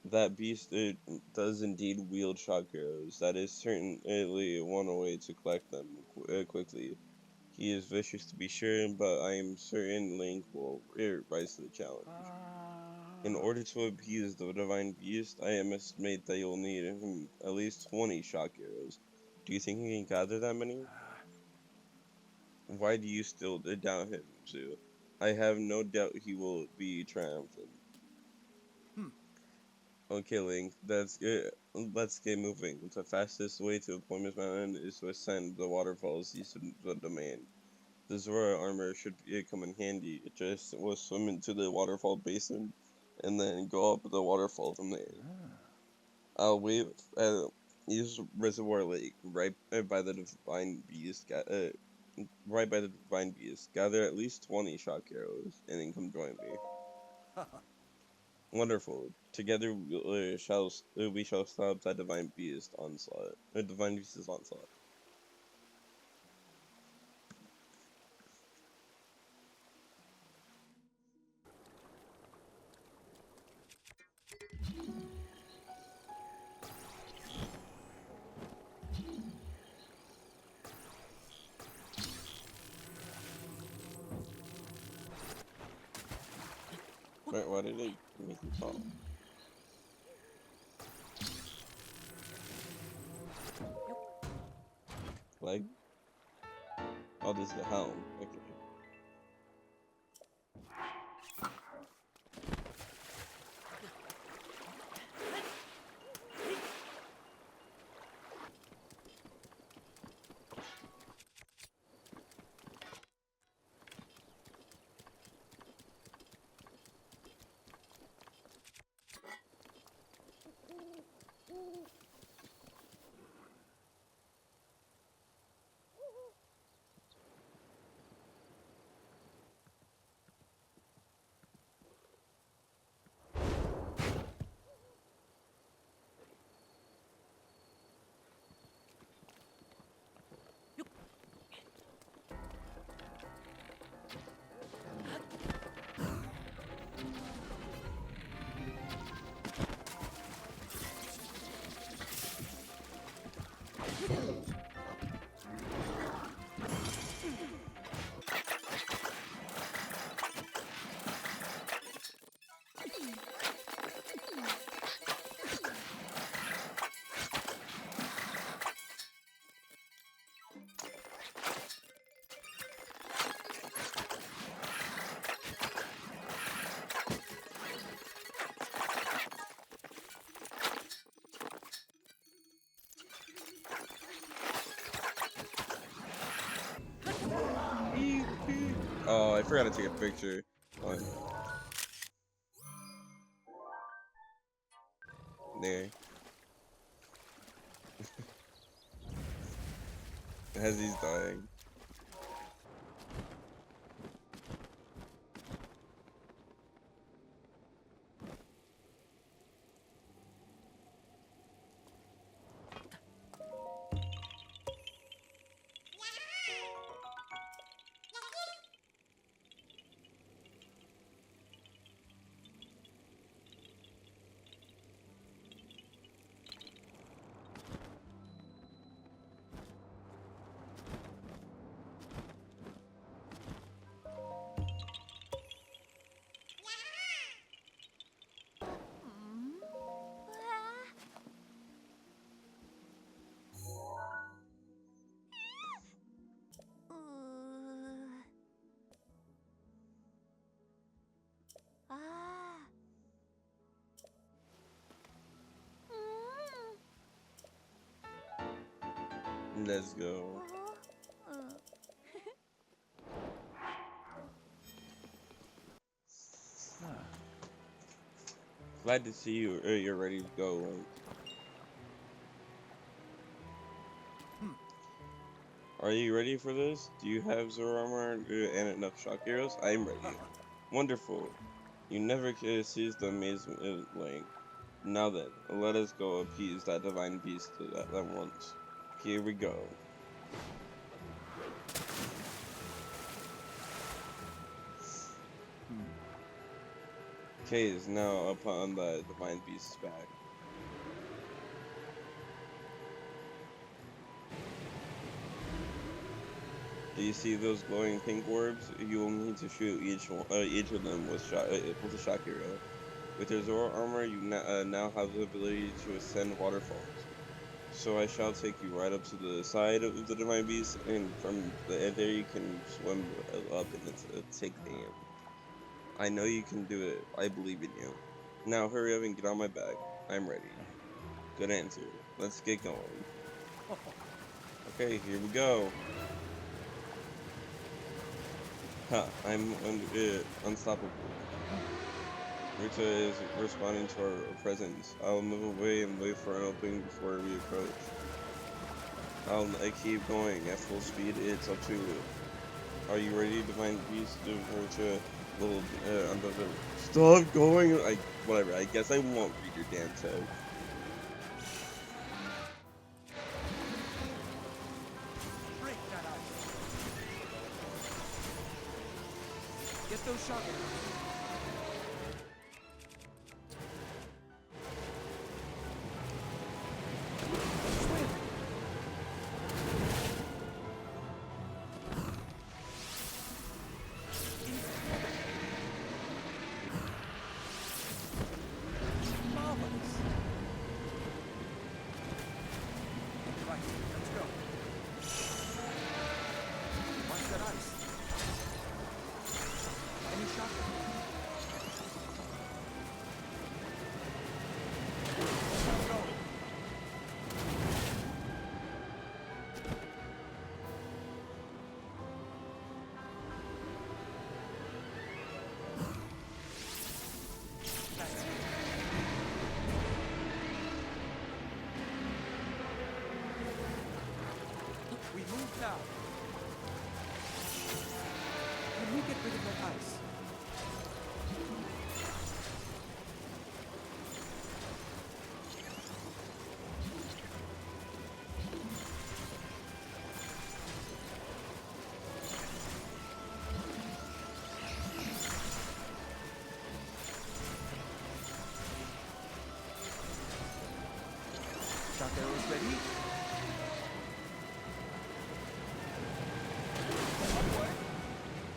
That beast does indeed wield shock arrows. That is certainly one way to collect them quickly. He is vicious to be sure, but I am certain Link will rise to the challenge. In order to appease the divine beast, I estimate that you'll need at least 20 shock arrows. Do you think you can gather that many? Why do you still doubt him, Sue? I have no doubt he will be triumphant. Okay, Link, that's good. Let's get moving. The fastest way to Appointment Mountain is to ascend the waterfalls east of the domain. The Zora armor should come in handy. It just will swim into the waterfall basin and then go up the waterfall from there. I'll wait use Reservoir Lake right by the divine beast. Right by the divine beast. Gather at least 20 shock arrows and then come join me. Wonderful. Together we shall stop that divine beast onslaught. Divine beast's onslaught. Wait, why did they make him fall? Like, oh, this is the helm. Okay. Oh, I forgot to take a picture. There. As he's dying. Let's go. Glad to see you. You're ready to go. Are you ready for this? Do you have Zoro armor and enough shock arrows? I'm ready. Wonderful. You never cease the amazement link. Now then, let us go appease that divine beast at once. Here we go. Kay is now upon the divine beast's back. Do you see those glowing pink orbs? You will need to shoot each of them with a shock arrow. With your Zoro armor, you now have the ability to ascend waterfalls. So I shall take you right up to the side of the divine beast, and from there you can swim up and take aim. I know you can do it. I believe in you. Now hurry up and get on my back. I'm ready. Good answer. Let's get going. Okay, here we go. Ha, I'm unstoppable. Ruta is responding to our presence. I'll move away and wait for an opening before we approach. I keep going at full speed. It's up to you. Are you ready, Divine Beast? Ruta will stop going. Whatever. I guess I won't read your damn text. Get those shock arrows. We move now. Can we get rid of that ice? Shock arrows ready?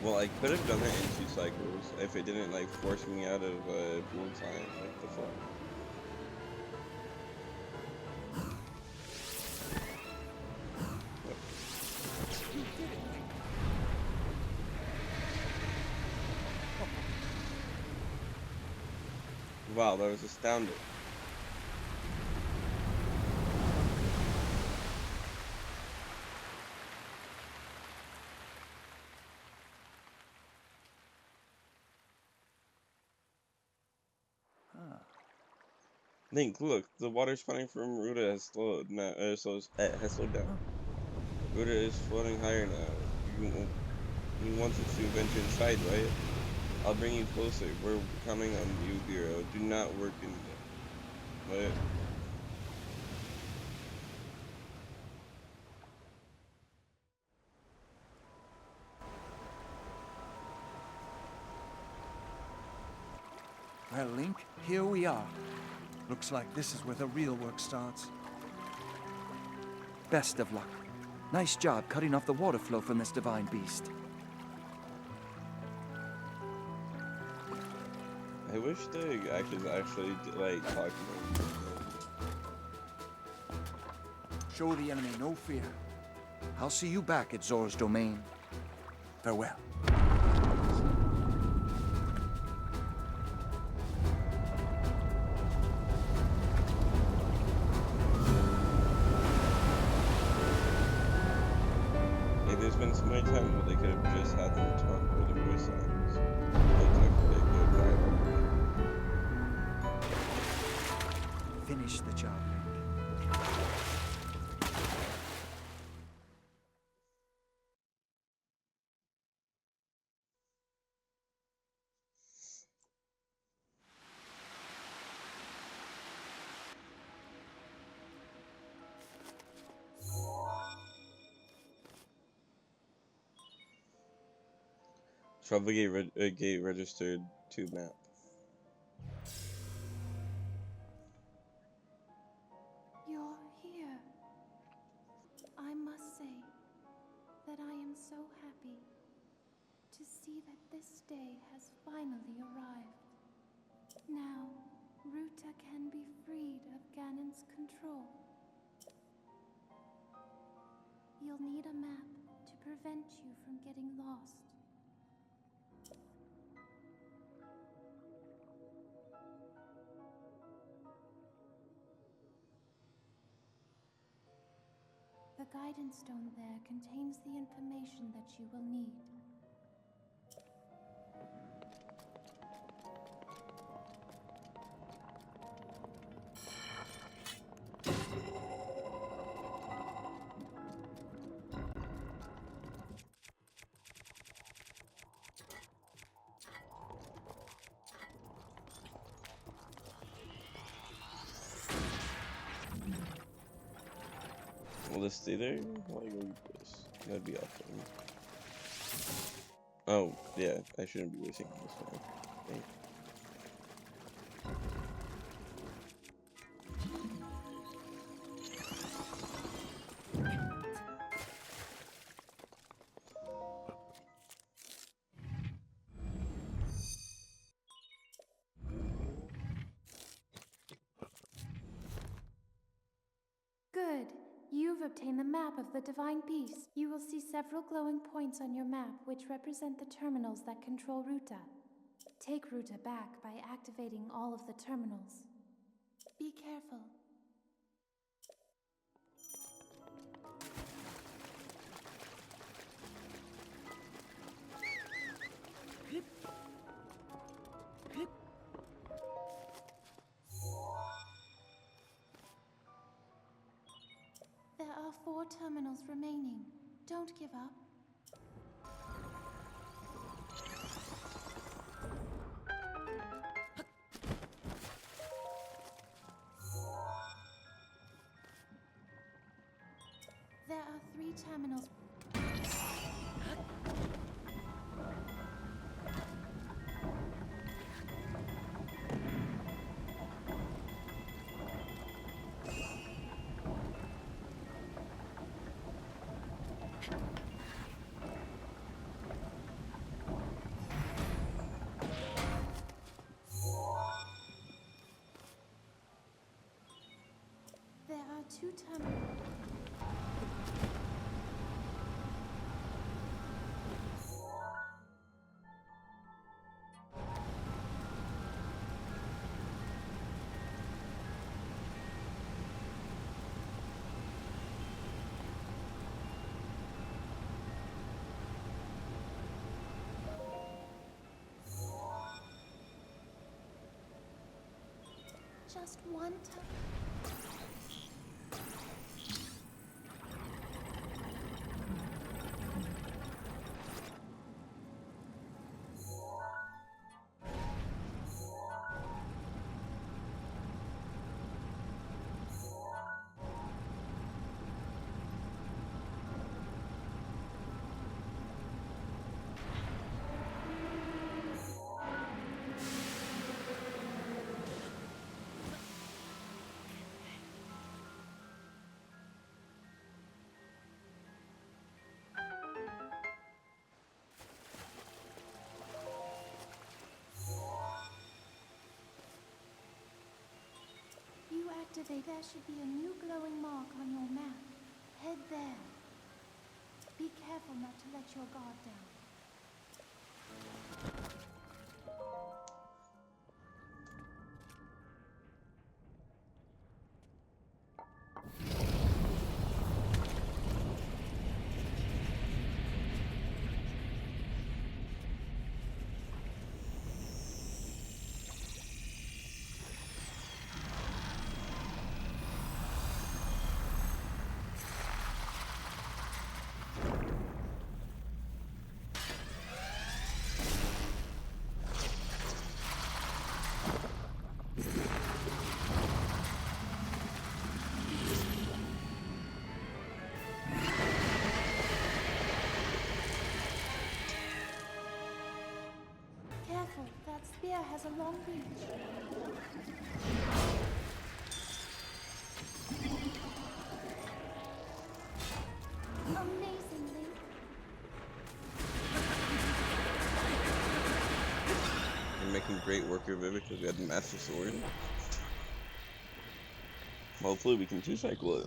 Well, I could have done it in 2 cycles if it didn't like force me out of pool time. Like the fuck. Wow, that was astounding. Link, look, the water spawning from Ruta has slowed now. Has slowed down. Ruta is floating higher now. You wanted to venture inside, right? I'll bring you closer. We're counting on you, Bureau. Do not work in there. What? Well, Link, here we are. Looks like this is where the real work starts. Best of luck. Nice job cutting off the water flow from this divine beast. I wish the actors actually like talk to them. Show the enemy no fear. I'll see you back at Zora's domain. Farewell. spend so many times where they could have just had them talk with their voice lines. Like actually good dialogue. Finish the job, Link. Travel gate registered to map. You're here. I must say that I am so happy to see that this day has finally arrived. Now, Ruta can be freed of Ganon's control. You'll need a map to prevent you from getting lost. The guidance stone there contains the information that you will need. Will this stay there? Why go use this? That'd be awesome. Oh, yeah, I shouldn't be wasting this one. Thanks. Good. You've obtained the map of the Divine Beast. You will see several glowing points on your map which represent the terminals that control Ruta. Take Ruta back by activating all of the terminals. Be careful. There are 4 terminals remaining. Don't give up. There are 3 terminals. There are 2 terminals. Just one time. Activate. There should be a new glowing mark on your map. Head there. Be careful not to let your guard down. a long reach. Amazingly. We're making great work of it because we had the Master Sword. Hopefully we can two-cycle it.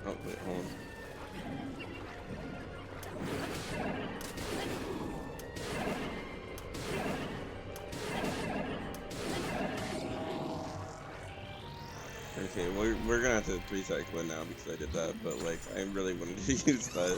Oh, wait, hold on. Okay, we're gonna have to three-cycle it now because I did that, but like, I really wanted to use that.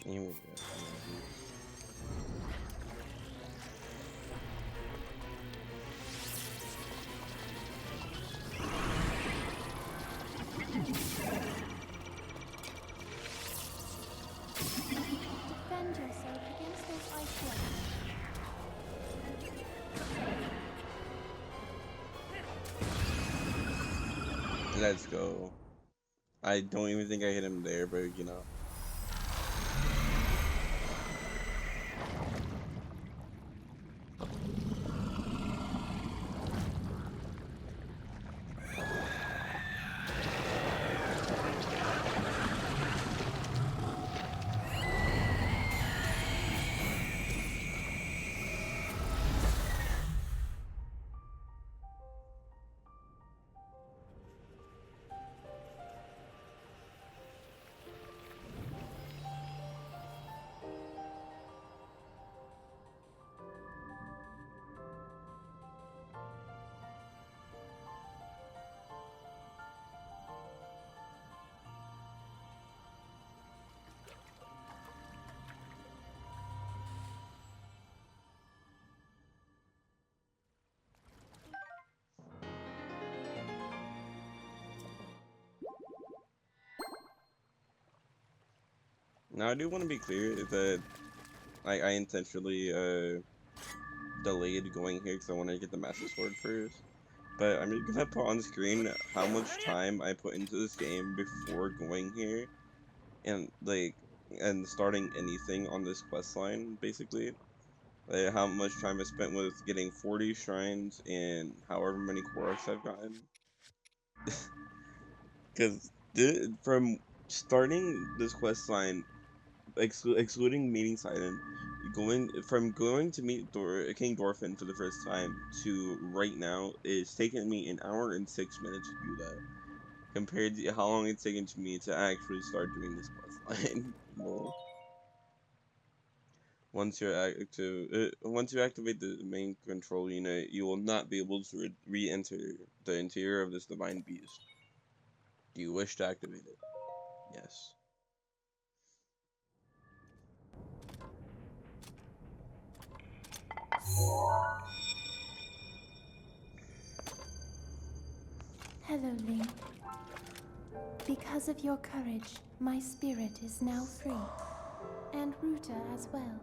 Anyway, Defend yourself against those ice ones. let's go. I don't even think I hit him there, but you know. Now I do want to be clear that I intentionally delayed going here because I wanted to get the Master Sword first. But I'm gonna put on screen how much time I put into this game before going here, and like, and starting anything on this quest line, basically. Like, how much time I spent with getting 40 shrines and however many Koroks I've gotten. Because from starting this quest line, excluding meeting Sidon, going to meet King Dorfin for the first time to right now, it's taken me an hour and 6 minutes to do that, compared to how long it's taken to me to actually start doing this quest line. Well, once once you activate the main control unit, you will not be able to re-enter the interior of this divine beast. Do you wish to activate it? Yes. Hello, Link. Because of your courage, my spirit is now free. And Ruta as well.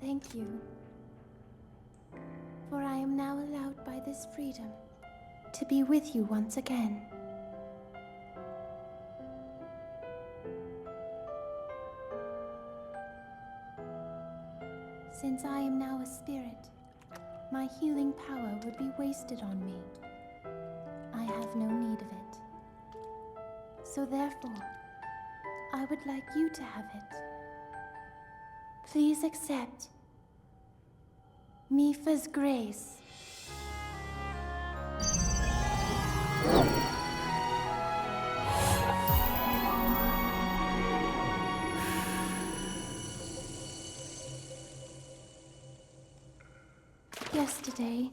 Thank you. For I am now allowed by this freedom to be with you once again. Since I am now a spirit, my healing power would be wasted on me. I have no need of it. So therefore, I would like you to have it. Please accept Mifa's grace. Yesterday,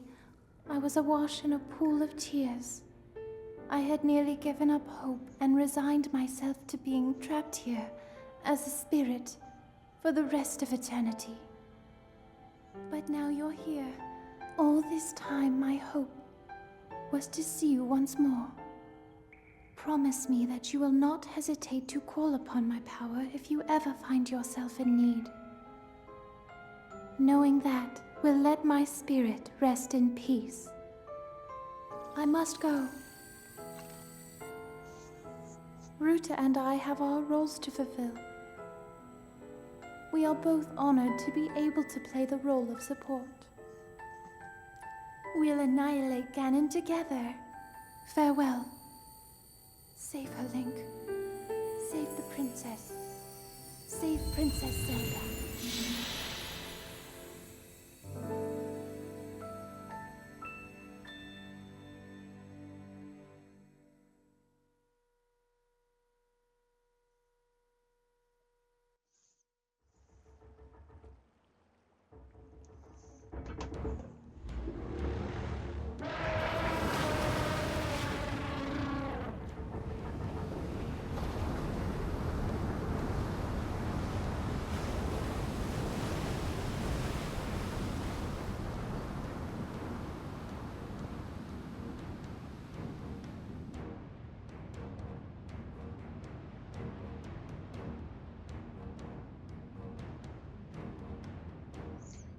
I was awash in a pool of tears. I had nearly given up hope and resigned myself to being trapped here as a spirit for the rest of eternity. But now you're here. All this time, my hope was to see you once more. Promise me that you will not hesitate to call upon my power if you ever find yourself in need. Knowing that will let my spirit rest in peace. I must go. Ruta and I have our roles to fulfill. We are both honored to be able to play the role of support. We'll annihilate Ganon together. Farewell. Save her, Link. Save the princess. Save Princess Zelda.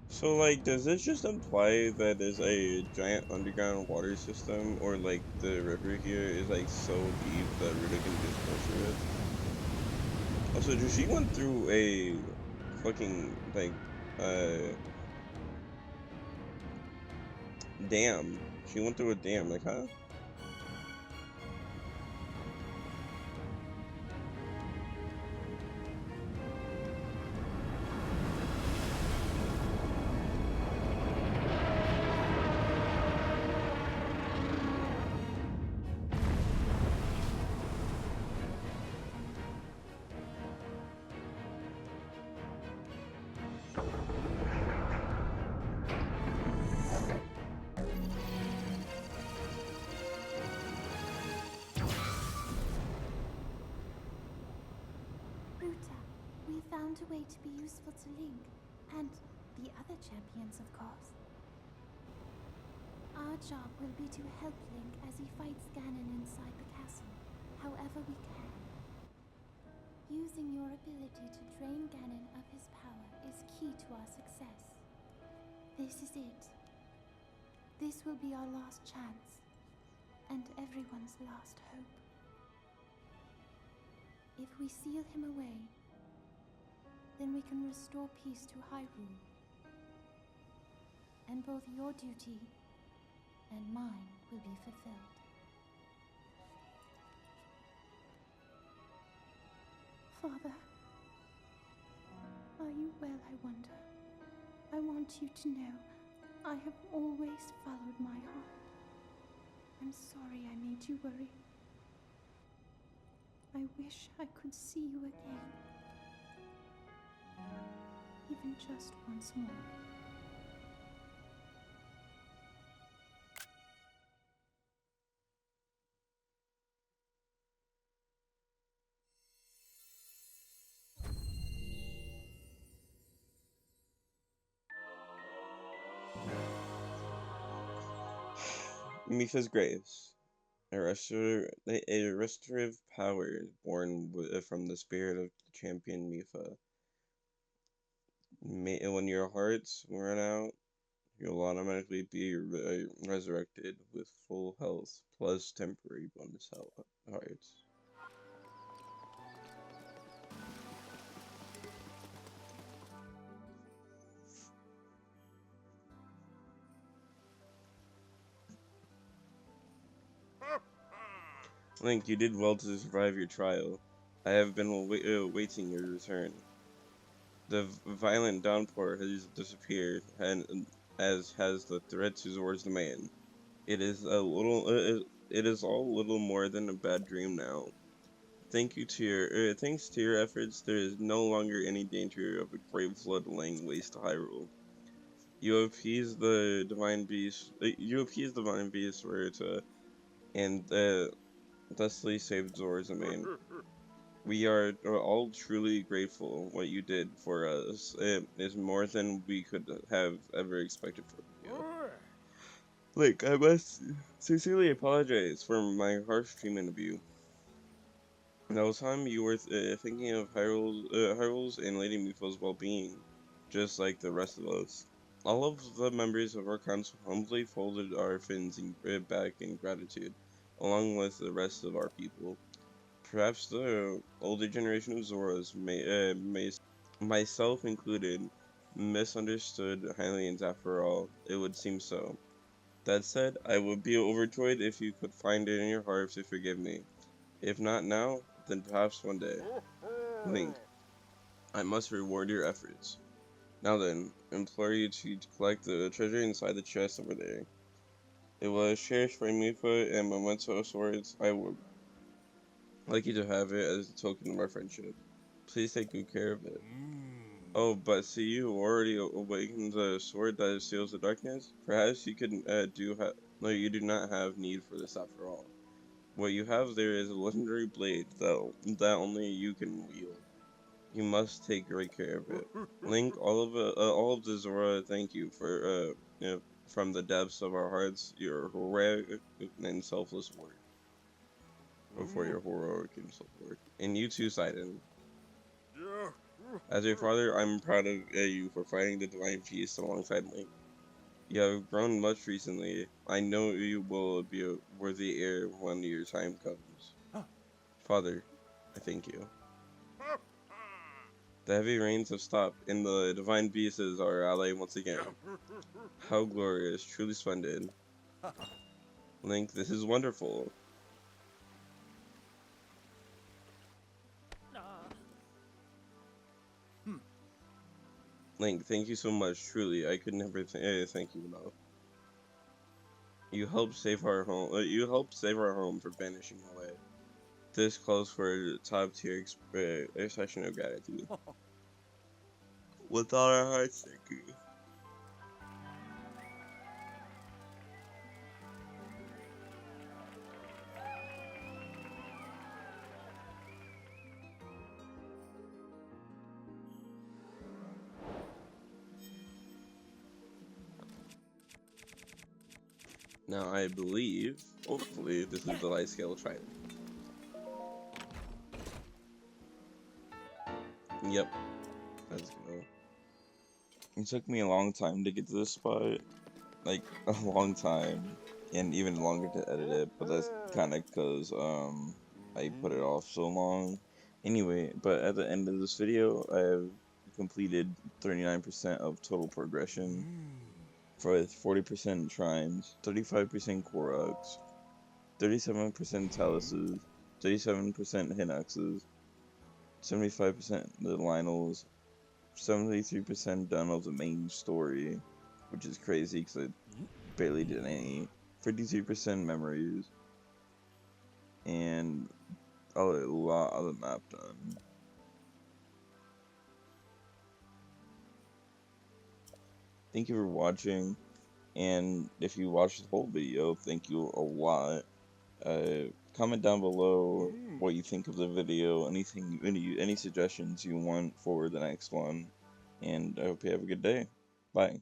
So, like, does this just imply that there's a giant underground water system, or, like, the river here is, like, so deep that Ruta can just go through it? Also, she went through a fucking, like, dam. She went through a dam, like, huh? We found a way to be useful to Link, and the other champions, of course. Our job will be to help Link as he fights Ganon inside the castle, however we can. Using your ability to drain Ganon of his power is key to our success. This is it. This will be our last chance, and everyone's last hope. If we seal him away, then we can restore peace to Hyrule. And both your duty and mine will be fulfilled. Father, are you well, I wonder? I want you to know I have always followed my heart. I'm sorry I made you worry. I wish I could see you again. Even just once more. Mifa's Grace. A restorative power born from the spirit of champion Mifa. When your hearts run out, you'll automatically be resurrected with full health plus temporary bonus hearts. Link, you did well to survive your trial. I have been waiting your return. The violent downpour has disappeared, and as has the threat to Zora's domain. It is it is all little more than a bad dream now. Thanks to your efforts, there is no longer any danger of a great flood laying waste to Hyrule. You appease the divine beast. You appease the divine beast Vah Ruta, and thusly saved Zora's domain. We are all truly grateful. What you did for us is more than we could have ever expected from you. Link, I must sincerely apologize for my harsh treatment of you. That was time you were thinking of Hyrule's and Lady Mifa's well-being, just like the rest of us. All of the members of our council humbly folded our fins back in gratitude, along with the rest of our people. Perhaps the older generation of Zoras may, myself included, misunderstood Hylians after all. It would seem so. That said, I would be overjoyed if you could find it in your heart to forgive me. If not now, then perhaps one day. Link, I must reward your efforts. Now then, implore you to collect the treasure inside the chest over there. It was cherished by Mifa and memento swords. I would like you to have it as a token of our friendship. Please take good care of it. Oh, but see, you already awakened the sword that seals the darkness. Perhaps you could no, you do not have need for this after all. What you have there is a legendary blade that only you can wield. You must take great care of it. Link, all of the Zora, thank you for from the depths of our hearts, your heroic and selfless work. Or for your heroic and selfless work. And you too, Sidon. As your father, I'm proud of you for fighting the divine beast alongside Link. You have grown much recently. I know you will be a worthy heir when your time comes. Father, I thank you. The heavy rains have stopped, and the divine beast is our ally once again. How glorious, truly splendid. Link, this is wonderful. Link, thank you so much, truly. I could never thank you enough. You helped save our home. You helped save our home from vanishing away. This calls for a top-tier expression of gratitude. With all our hearts, thank you. Now I believe, hopefully, this is the light scale trident. Yep, let's go. It took me a long time to get to this spot, like a long time, and even longer to edit it, but that's kind of because I put it off so long. Anyway, but at the end of this video, I have completed 39% of total progression for 40% shrines, 35% Koroks, 37% Taluses, 37% Hinoxes, 75% the Lionels, 73% done of the main story, which is crazy because I barely did any, 53% memories, and a lot of the map done. Thank you for watching, and if you watched the whole video, thank you a lot. Comment down below what you think of the video, any suggestions you want for the next one, and I hope you have a good day. Bye.